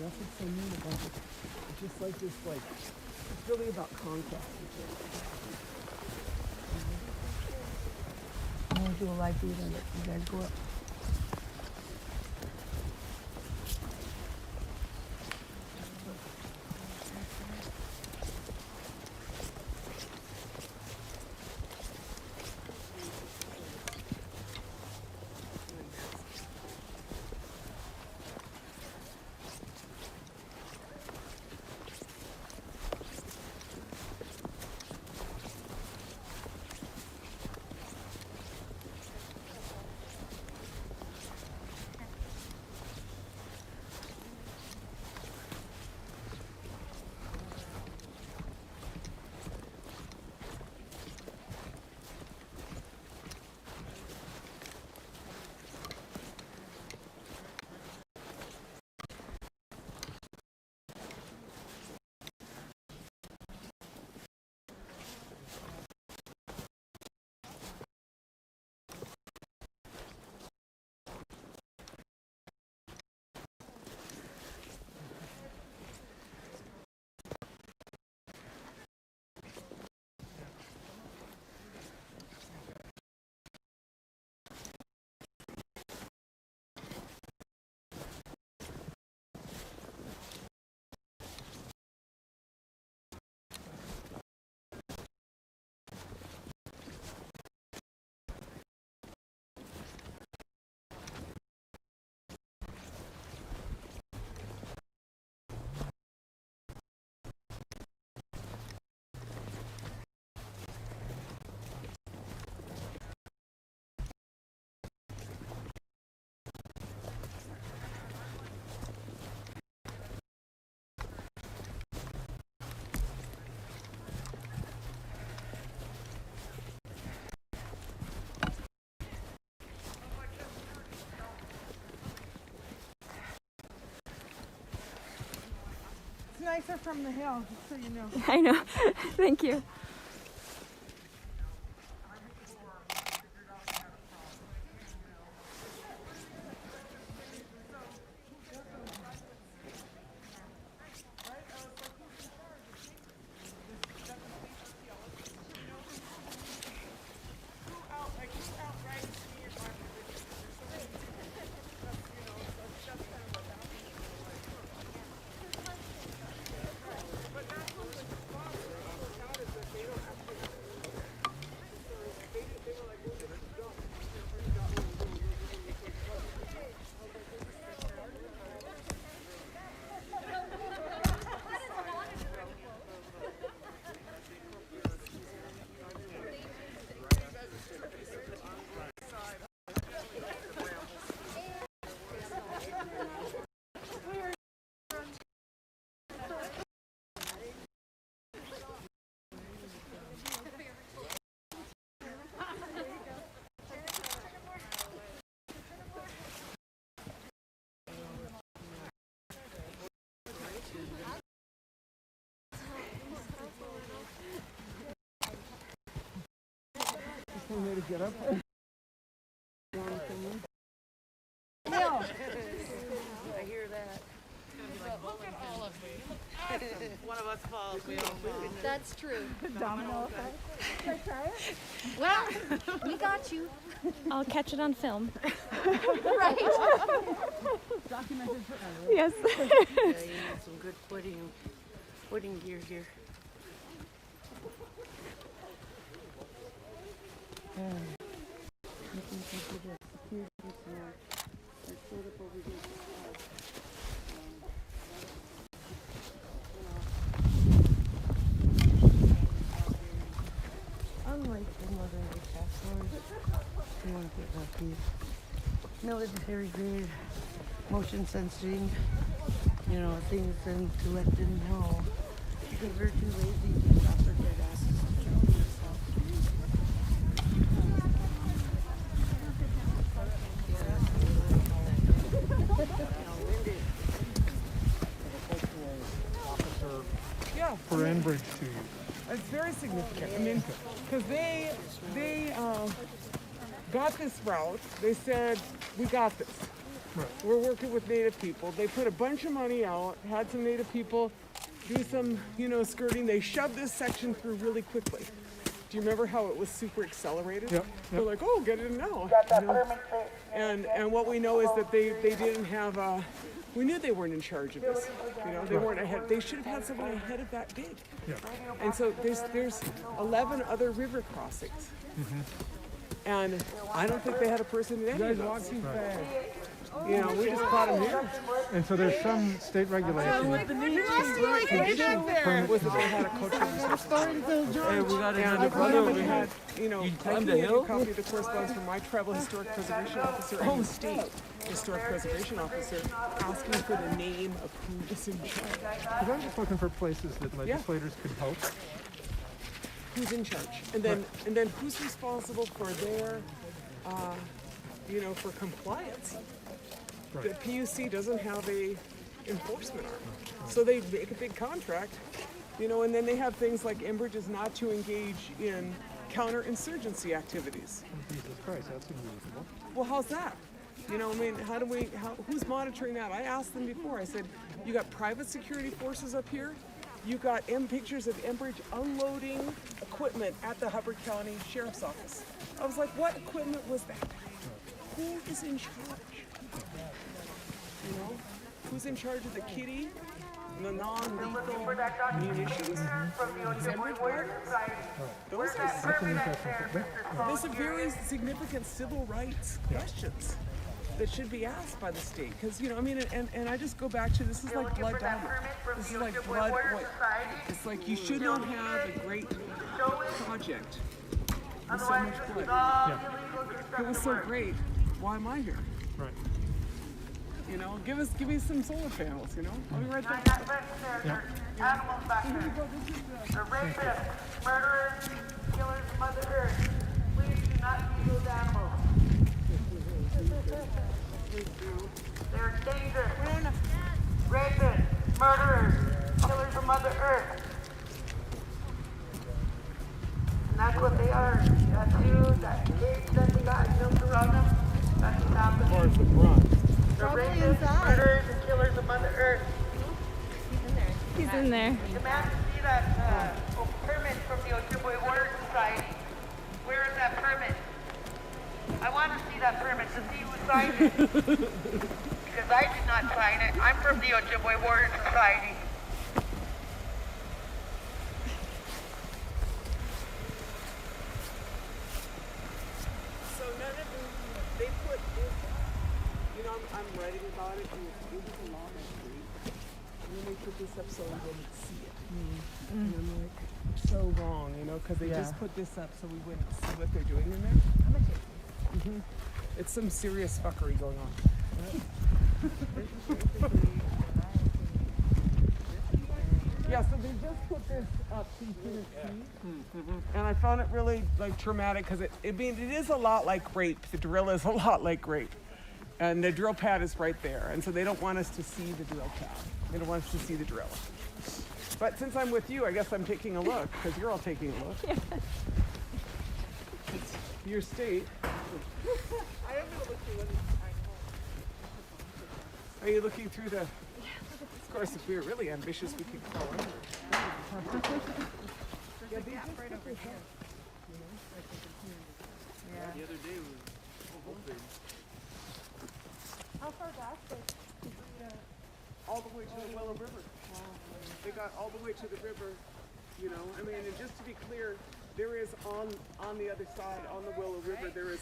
That's what's so neat about it. It's just like this, like, it's really about contact. I'm gonna do a live feed and let you guys go up. nicer from the hill, just so you know. I know. Thank you. Way to get up. I hear that. Look at all of me. One of us falls, we all fall. That's true. Domino effect. Should I try it? Well, we got you. I'll catch it on film. Right. Documented forever. Yes. Yeah, you need some good footing gear here. Unlike the mother of the castles, you want to get lucky. Military grade motion sensing, you know, things and to let them know because they're too lazy to stop their dead asses to kill themselves. Yeah. For Enbridge to you. It's very significant. I mean, because they got this route. They said, we got this. Right. We're working with Native people. They put a bunch of money out, had some Native people do some, skirting. They shoved this section through really quickly. Do you remember how it was super accelerated? Yep. They're like, oh, get it now. And what we know is that they didn't have we knew they weren't in charge of this. They weren't ahead. They should have had someone ahead of that big. Yeah. And so there's 11 other river crossings. And I don't think they had a person in any of those. We just caught them here. And so there's some state regulation. Was it they had a cultural Hey, we got another brother over here. You climbed the hill? Copy of the correspondence from my tribal historic preservation officer and the state historic preservation officer asking for the name of who is in charge. Because I'm just looking for places that legislators could help. Who's in charge, and then who's responsible for their, for compliance. Right. The PUC doesn't have a enforcement arm, so they make a big contract, and then they have things like Enbridge is not to engage in counterinsurgency activities. Oh, Jesus Christ, that's unreasonable. Well, how's that? Who's monitoring that? I asked them before. I said, you got private security forces up here. You got pictures of Enbridge unloading equipment at the Hubbard County Sheriff's Office. I was like, what equipment was that? Who is in charge? Who's in charge of the kitty, the non-lethal munitions? Is Enbridge part of it? Those are very significant civil rights questions that should be asked by the state. Because, and I just go back to, this is like blood diamond. This is like blood oil. It's like you should not have a great project with so much blood. Yeah. It was so great. Why am I here? Right. Give me some solar panels, I'll be right back. Yeah. The rapists, murderers, killers of Mother Earth. Please do not feed those animals. They're dangerous. Rapists, murderers, killers of Mother Earth. And that's what they are. That dude, that cage that they got built around them, that's what's happening. Or the front. The rapists, murderers, and killers of Mother Earth. He's in there. Demand to see that permit from the Ojibwe Warrior Society. Where is that permit? I want to see that permit to see who signed it. Because I did not sign it. I'm from the Ojibwe Warrior Society. So none of them, they put this, you know, I'm writing about it, and it was a law street. And then they put this up so we wouldn't see it. And I'm like, so wrong, you know, because they just put this up so we wouldn't see what they're doing in there. I'm gonna take it. It's some serious fuckery going on. Yeah, so they just put this up so you couldn't see. And I found it really like traumatic because it is a lot like rape. The drill is a lot like rape. And the drill pad is right there. And so they don't want us to see the drill pad. They don't want us to see the drill. But since I'm with you, I guess I'm taking a look because you're all taking a look. Yeah. It's your state. I am gonna look through it. Are you looking through the... Of course, if we were really ambitious, we could crawl under it. There's a gap right over here. Yeah. The other day was open. How far back is All the way to the Willow River. They got all the way to the river, you know. I mean, and just to be clear, there is on the other side, on the Willow River, there is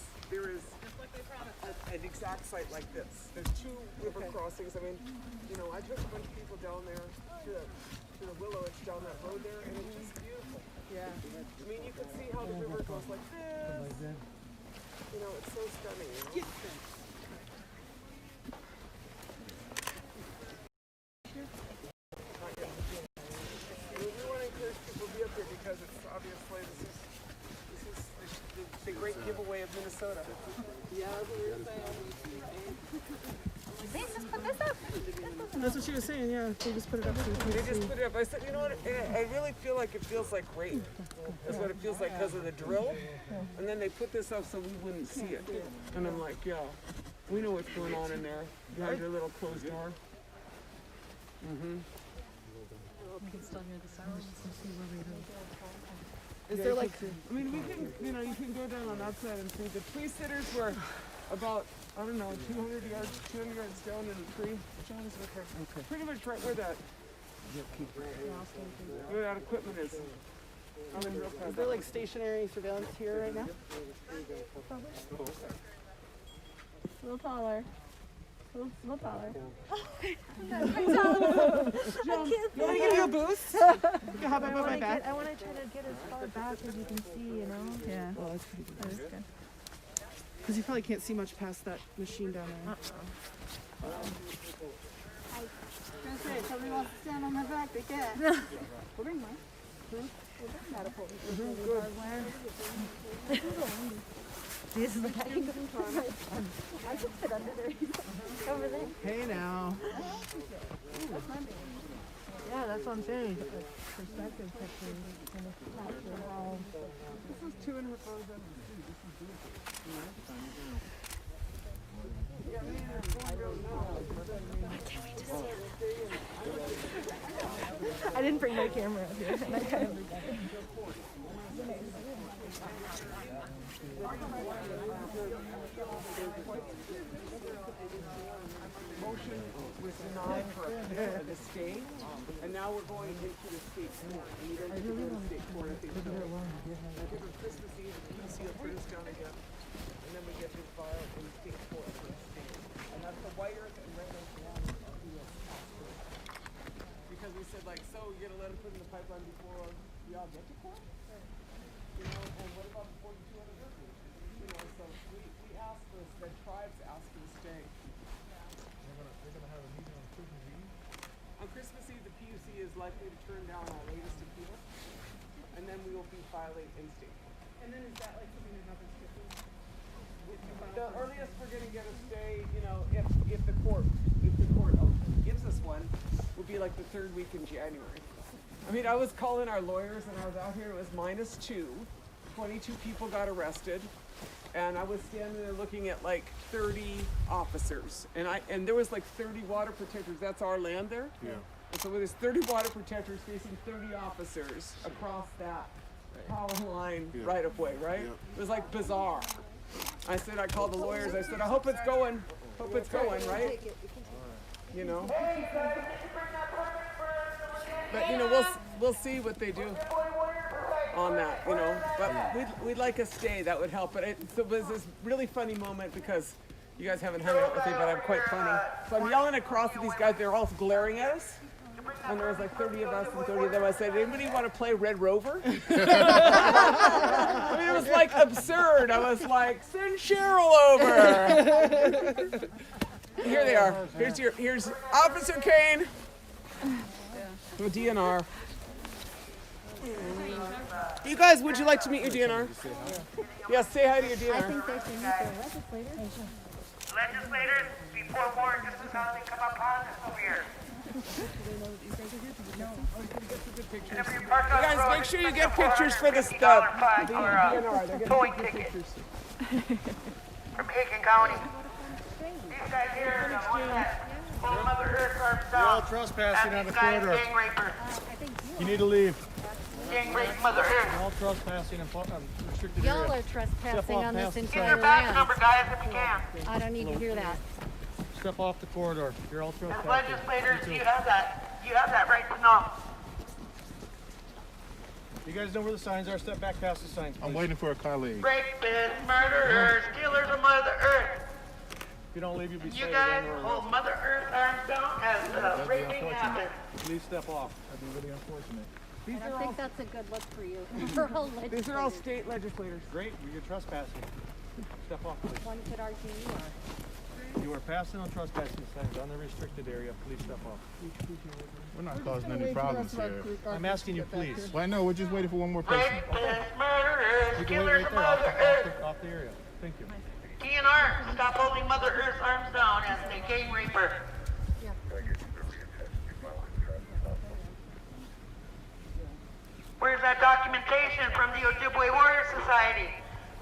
an exact site like this. There's two river crossings. I mean, you know, I took a bunch of people down there to the Willow. It's down that road there, and it's just beautiful. Yeah. I mean, you can see how the river goes like this. You know, it's so stunning. You know? We want to encourage people to be up here because it's obviously this is the great giveaway of Minnesota. Yeah, that's what we were saying. They just put this up. That's what she was saying, yeah. They just put it up so you They can just see. put it up. I said, you know what? I really feel like it feels like rape. That's what it feels like because of the drill. And then they put this up so we wouldn't see it. And I'm like, yeah, we know what's going on in there behind your little closed door. We can still hear the sirens and see where we live. Is there like, I mean, we can, you know, you can go down on that side and see. The tree sitters were about, I don't know, 200 yards down in a tree. John is with her. Okay. Pretty much right where that equipment is. Is there like stationary surveillance here right now? A little taller. A little taller. John, you want to give you a boost? You hop up on my back. I want to try to get as far back as you can see, you know? Yeah. Well, that's pretty good. That is good. Because you probably can't see much past that machine down there. If somebody wants to stand on my back, they can. We'll bring mine. This is the I can sit under there. Over there. Hey now. Yeah, that's what I'm saying. Perspective picture. This is 2.5 hours down the street. This is beautiful. Yeah, I mean, it's going real now. I can't wait to see it. I didn't bring my camera up here. And I kind of Motion was denied for the state, and now we're going into the state court. And we don't get to go to state court if they show it. I think on Christmas Eve, the PUC will put us down again, and then we get to file in state court for the state. And that's the White Earth and Red Earth land of U.S. Because we said, like, so you're gonna let them put in the pipeline before we all get to court? You know, and what about the 42 other rivers? You know, so we asked for, the tribes asked for the stay. They're gonna have a meeting on Christmas Eve? On Christmas Eve, the PUC is likely to turn down our latest appeal, and then we will be filing in state. And then is that like something that happens quickly? The earliest we're gonna get a stay, you know, if the court gives us one, would be be like the third week in January. I mean, I was calling our lawyers and I was out here, it was -2. 22 people got arrested. And I was standing there looking at like 30 officers. And there was like 30 water protectors. That's our land there. Yeah. And so there's 30 water protectors facing 30 officers across that power line right of way, right? Yeah. It was like bizarre. I called the lawyers, I said, I hope it's going, right? You know? But you know, we'll see what they do on that, you know. But we'd like a stay, that would help. But it was this really funny moment because you guys haven't hung out with me, but I'm quite funny. So I'm yelling across at these guys, they're all glaring at us. And there was like 30 of us and 30 of them. I said, anybody want to play Red Rover? I mean, it was like absurd. I was like, send Cheryl over. Here they are. Here's Officer Kane. The DNR. You guys, would you like to meet your DNR? Yes, say hi to your DNR. I think they should meet their legislators. Legislators, be forewarned, this is how they come upon us over here. You guys, make sure you get pictures for the DNR. They're towing getting ticket pictures. from Aiken County. These guys here are the ones that pull Mother Earth arms down. You're all trespassing on the corridor. Gang raper. You need to leave. Gang rape Mother Earth. You're all trespassing in restricted Y'all area. are trespassing Step off on this past the Give entire your back land. number, guys, if you can. I don't need to hear that. Step off the corridor. You're all As trespassing. legislators, you have that right to know. You guys know where the signs are. Step back past the signs, please. I'm waiting for a colleague. Rapists, murderers, killers of Mother Earth. If you don't leave, you'll be You cited guys and/or hold Mother Earth arms down as raping happens. Please step off. That'd be really unfortunate. I don't think that's a good look for you. For all These are all legislators. state legislators. Great. You're trespassing. Step off, please. One could argue you are. You are passing on trespassing signs on the restricted area. Please step off. We're not causing any problems here. I'm asking you, please. Well, I know, we're just waiting for one more person. Rapists, murderers, You can wait killers right of there Mother Earth. off the area. Thank you. DNR, stop holding Mother Earth's arms down as a gang raper. Where's that documentation from the Ojibwe Warrior Society?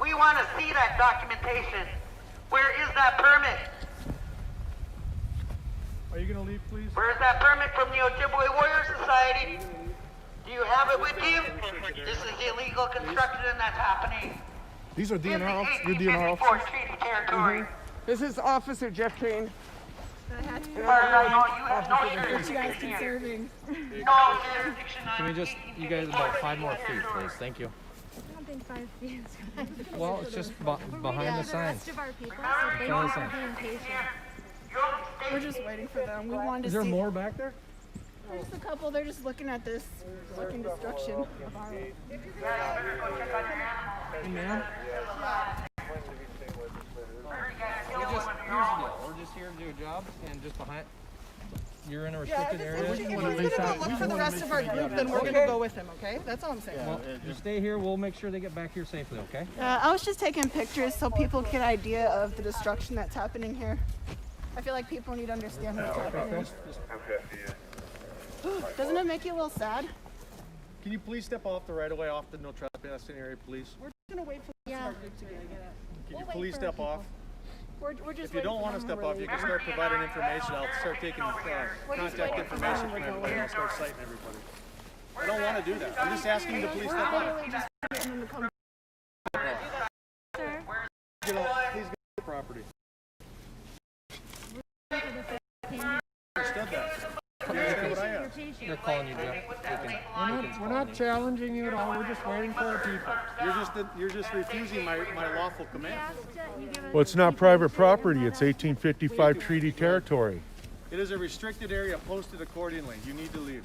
We want to see that documentation. Where is that permit? Are you going to leave, please? Where's that permit from the Ojibwe Warrior Society? Do you have it with you? This is illegal construction that's happening. These are In the DNR officers. You're DNR 1854 officers. treaty territory. This is Officer Jeff Kane. As far as I know, you have no jurisdiction here. No jurisdiction on Can we just, you guys, about 5 more feet, please? Thank you. I don't think 5 feet is fine. Well, it's just behind the signs. The rest of our people, so Behind thank the you for signs. being patient. We're just waiting for them. We wanted to Is there see. more back there? There's just a couple. They're just looking at this fucking destruction of our land. Hey, man. Here's the deal. We're just here to do a job, and just behind, you're in a restricted area. If he's gonna go look for the rest of our group, then we're gonna go with him, okay? That's all I'm saying. Well, you stay here. We'll make sure they get back here safely, okay? I was just taking pictures so people get an idea of the destruction that's happening here. I feel like people need to understand what's happening. Doesn't it make you a little sad? Can you please step off the right of way off the no trespassing area, please? We're just gonna wait for the rest of our group to get it. Can you please step off? We're just If you don't want to step off, you can start providing information. I'll start taking contact information from everybody. And I'll start citing everybody. I don't want to do that. I'm just asking you to please step off. Please get the property. Understood that. You understand what I asked? They're calling you, Jeff. We're not challenging you at all. We're just waiting for our people. You're just refusing my lawful command. Well, it's not private property. It's 1855 treaty territory. It is a restricted area posted accordingly. You need to leave.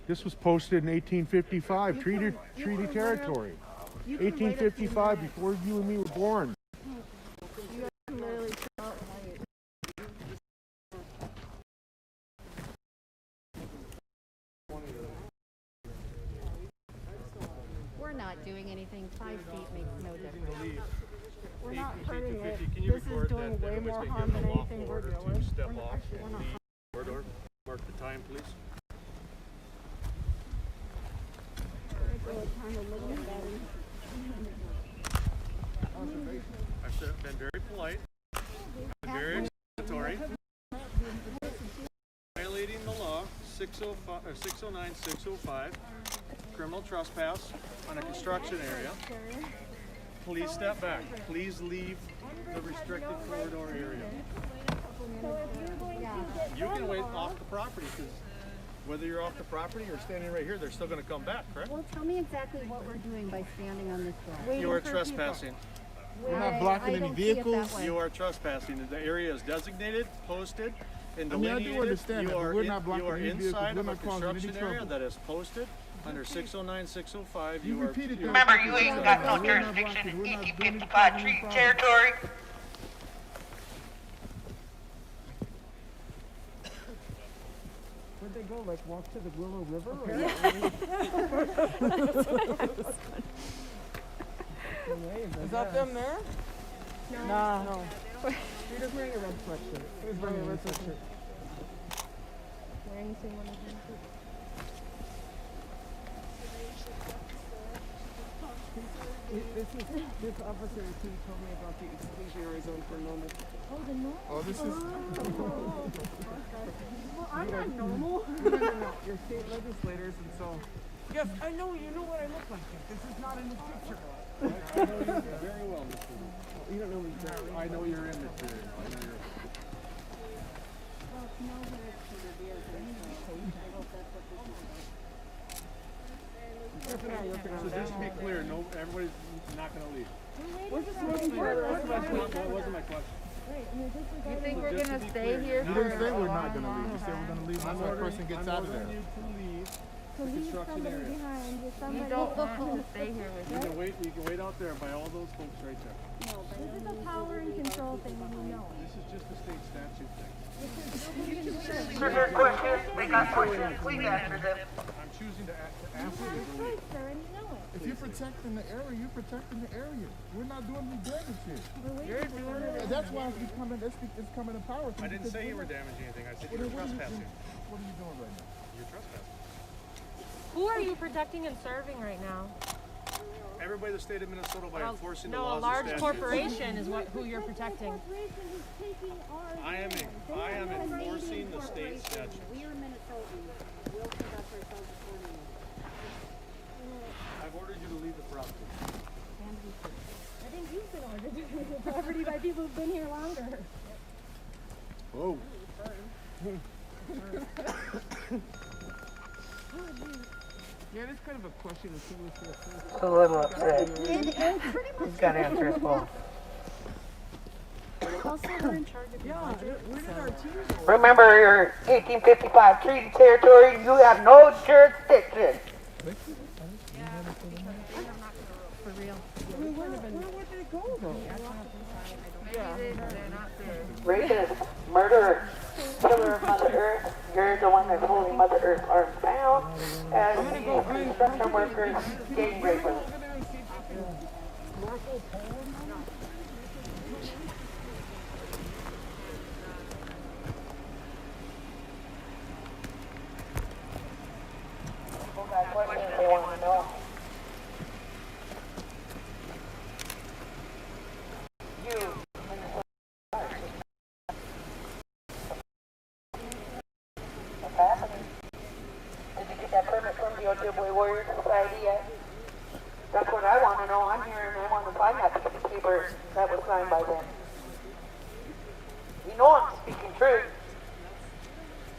This was posted in 1855, treaty territory. 1855, before you and me were born. You can literally chill out. We're not doing anything. 5 feet makes no difference. We're not hurting it. Can you This is record doing that way everybody's more been harm given than a lawful anything we're order doing. to step We're not off actually, we're and not leave? corridor. Mark the time, please. I've been very polite, been very explanatory, violating the law, 605, or 609, 605, criminal trespass on a construction area. Please step back. Please leave the restricted corridor area. You can wait off the property, because whether you're off the property or standing right here, they're still going to come back, correct? Well, tell me exactly what we're doing by standing on this grass. You are trespassing. We're not blocking any vehicles. You are trespassing. The area is designated, posted, and delineated. I do understand that, but we're not blocking you are any vehicles. inside We're of a not causing any construction area trouble. that is posted under 609, 605. You repeated that. Remember, you ain't got no jurisdiction in 1855 treaty territory. Where'd they go? Like walk to the Willow River? Or Is that them there? No. Peter's wearing a red sweatshirt. Who's wearing a red sweatshirt? Wearing the same one as him. This officer he told me about the exclusionary zone for normal. Oh, the normal? Oh, this is... Well, I'm not normal. No. You're state legislators, and so... Yes, I know. You know what I look like. This is not in the picture. I know you very well, Mr. You don't know me very well. I know you're in material. I know you're. Well, no, but it's Peter Beers and I hope that's what this is about. So just to be clear, no, everybody's not going to leave. We're just waiting for the rest of us. That wasn't my question. You think we're going to stay here You didn't say we're not going to leave. You said we're going to leave once that person gets out of there. I'm ordering you to leave So the leave construction somebody area. behind with You somebody don't want behind. to stay here with You can wait out there by all those folks right there. This is a power and control thing, and you know it. This is just a state statute thing. There's questions. We got questions. Please answer them. I'm choosing to ask You you have a to leave. choice, sir, and you know it. If you're protecting the area, you're protecting the area. We're not doing any damage here. You're doing it. That's why it's coming to power. I didn't say you were damaging anything. I said you were trespassing. What are you doing right now? You're trespassing. Who are you protecting and serving right now? Everybody in the state of Minnesota by enforcing the No, laws a large and statutes. corporation is who you're protecting. I am enforcing the state statute. We are Minnesotans. We'll conduct ourselves accordingly. I've ordered you to leave the property. I think you've been ordered to leave the property by people who've been here longer. Whoa. Yeah, that's kind of a question to see what's here first. A little upset. He's got to answer his phone. Also, we're in charge of your budget. Where did our team go? Remember, your 1855 treaty territory. You have no jurisdiction. For real. Where would they go, though? Rapist, murderer, killer of Mother Earth. You're the one that's holding Mother Earth's arms down. And construction workers, gang rapers. People got questions they want to know. You. What's happening? Did you get that permit from the Ojibwe Warrior Society yet? That's what I want to know. I'm here and I want to find that piece of paper that was signed by them. You know I'm speaking truth.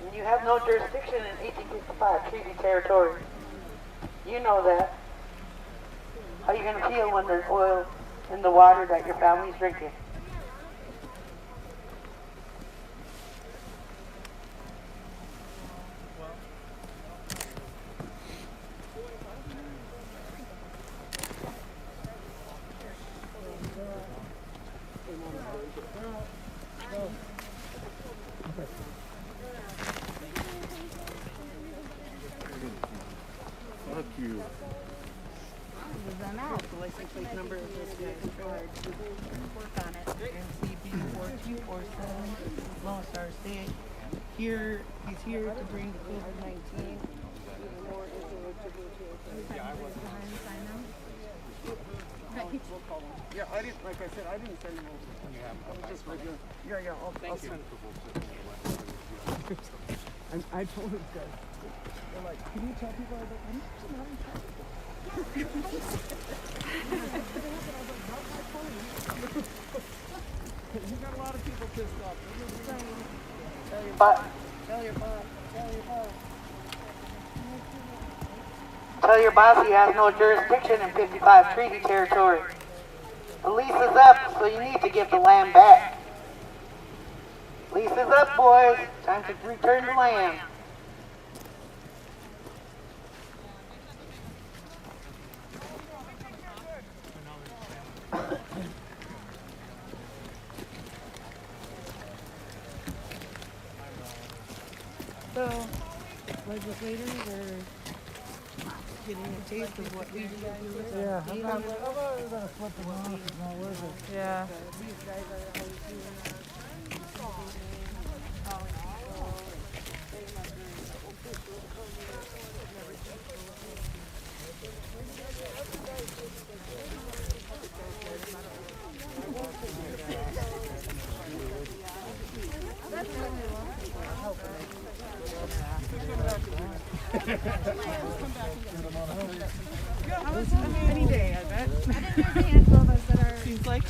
And you have no jurisdiction in 1855 treaty territory. You know that. How are you going to feel when there's oil in the water that your family's drinking? Fuck you. The license plate number is this guy's card. Work on it. NCB 4247, Lone Star State. Here, he's here to bring the COVID-19 more into Ojibwe. Yeah, I didn't, like I said, I didn't send them over. I was just regular. Yeah, I'll send it. I told these guys, they're like, can you tell people? I was like, I'm just not in charge of it. You got a lot of people pissed off. Tell your boss. Tell your boss. Tell your boss. Tell your boss he has no jurisdiction in 55 treaty territory. The lease is up, so you need to give the land back. Lease is up, boys. Time to return the land. So, legislators are getting a taste of what we do. Yeah, I'm not gonna flip them off. It's not worth it. Yeah. These guys are always doing any day, I bet. There's a handful of us that are. Seems like.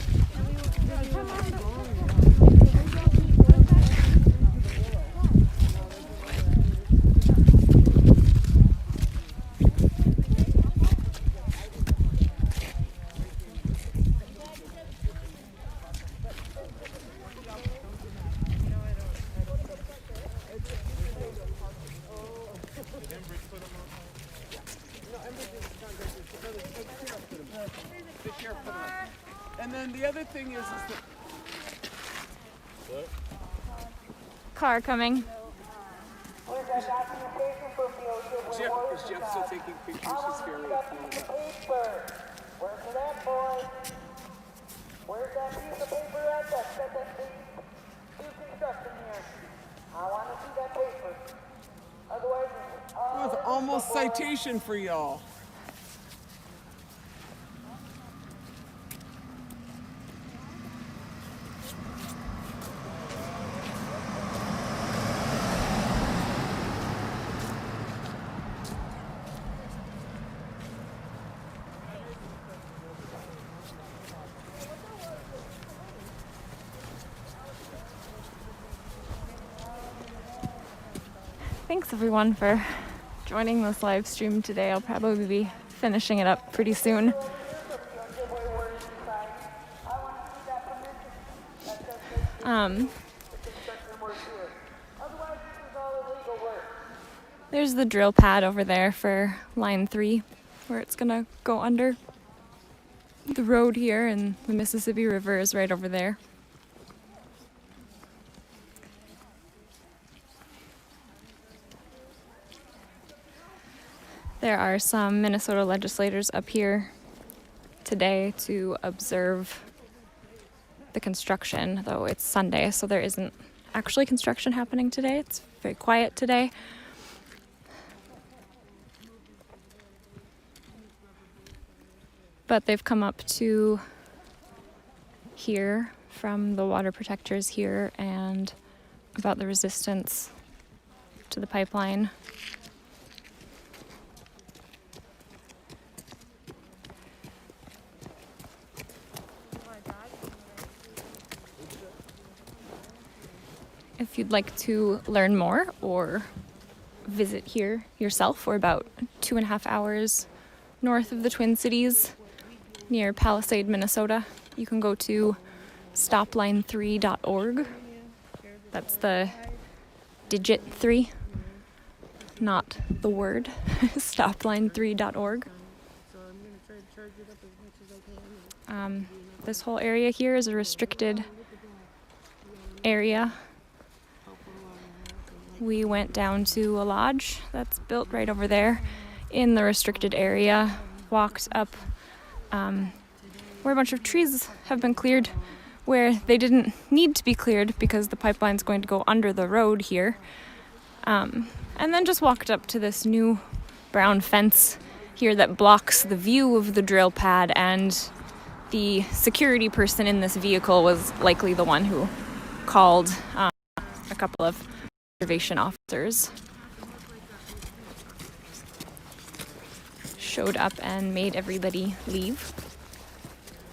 And then the other thing is that Car coming. Is Jeff still taking pictures? He's fairly Where's that, boy? Where's that piece of paper at that said that do construction here? I want to see that paper. Otherwise, it was almost citation for y'all. Thanks everyone for joining this live stream today. I'll probably be finishing it up pretty soon. There's the drill pad over there for line 3, where it's gonna go under the road here, and the Mississippi River is right over there. There are some Minnesota legislators up here today to observe the construction, though it's Sunday, so there isn't actually construction happening today. It's very quiet today. But they've come up to hear from the water protectors here and about the resistance to the pipeline. If you'd like to learn more or visit here yourself, we're about 2.5 hours north of the Twin Cities, near Palisade, Minnesota. You can go to stopline3.org. That's the digit 3, not the word. stopline3.org. This whole area here is a restricted area. We went down to a lodge that's built right over there in the restricted area, walked up where a bunch of trees have been cleared. where they didn't need to be cleared because the pipeline's going to go under the road here. And then just walked up to this new brown fence here that blocks the view of the drill pad, and the security person in this vehicle was likely the one who called a couple of conservation officers. Showed up and made everybody leave.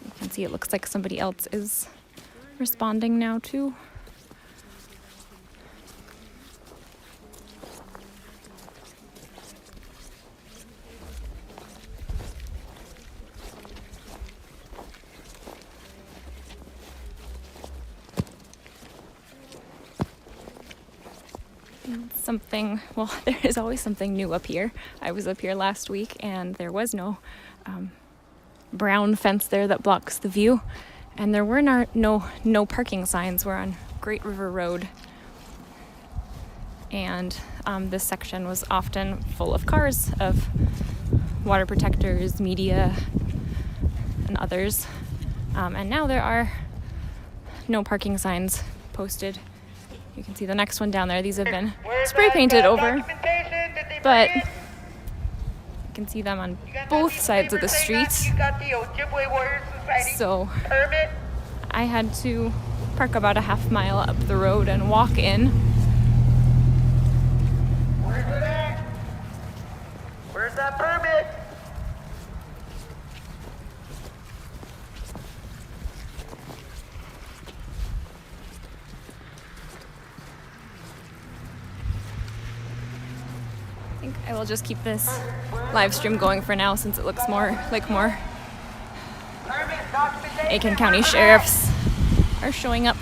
You can see it looks like somebody else is responding now too. There is always something new up here. I was up here last week and there was no brown fence there that blocks the view, and there were no parking signs. We're on Great River Road, and this section was often full of cars, of water protectors, media, and others. And now there are no parking signs posted. You can see the next one down there. These have been spray painted over, but you can see them on both sides of the street. So I had to park about a half mile up the road and walk in. Where's it at? Where's that permit? I think I will just keep this live stream going for now, since it looks more Aiken County sheriffs are showing up.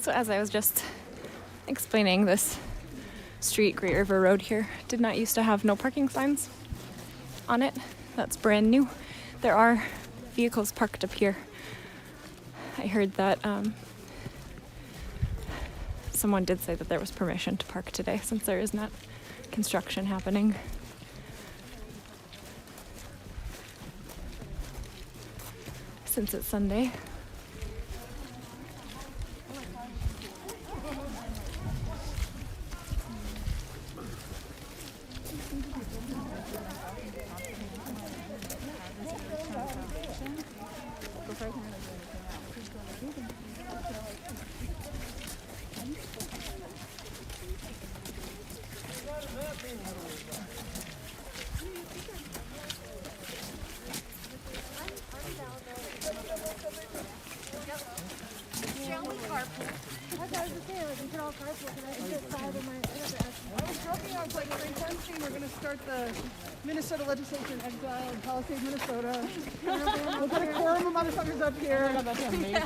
So as I was just explaining, this street, Great River Road here, did not used to have no parking signs on it. That's brand new. There are vehicles parked up here. I heard that someone did say that there was permission to park today, since there is not construction happening. Since it's Sunday. I was joking, I was like, great team, we're going to start the Minnesota legislature in exile in Palisade, Minnesota. We'll get a quorum of motherfuckers up here. Oh, that's amazing.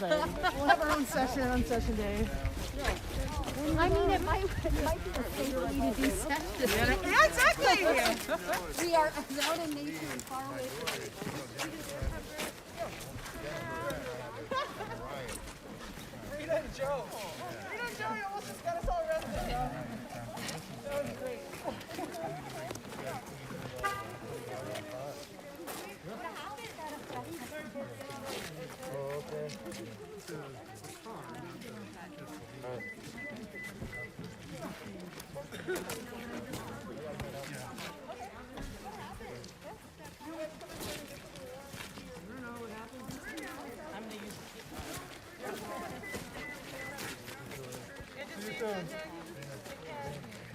We'll have our own session on session day. I mean, it might be a safe way to do session. Yeah, exactly. We are out in nature and far away from it. Rita and Joe. Rita and Joe, you almost just got us all arrested. That was great.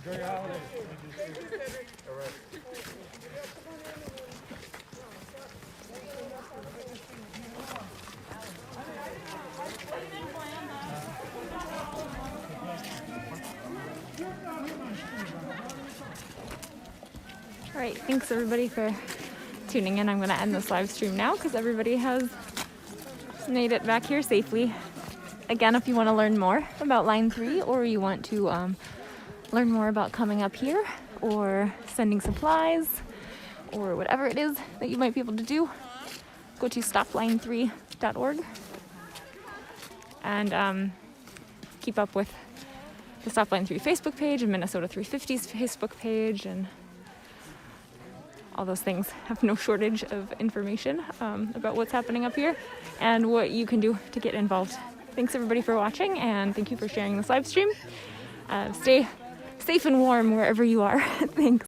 Enjoy your holidays. All right. All right, thanks everybody for tuning in. I'm going to end this live stream now because everybody has made it back here safely. Again, if you want to learn more about Line 3 or you want to learn more about coming up here or sending supplies or whatever it is that you might be able to do, go to stopline3.org and keep up with the Stop Line 3 Facebook page and Minnesota 350's Facebook page, and all those things have no shortage of information about what's happening up here and what you can do to get involved. Thanks everybody for watching, and thank you for sharing this live stream. Stay safe and warm wherever you are. Thanks.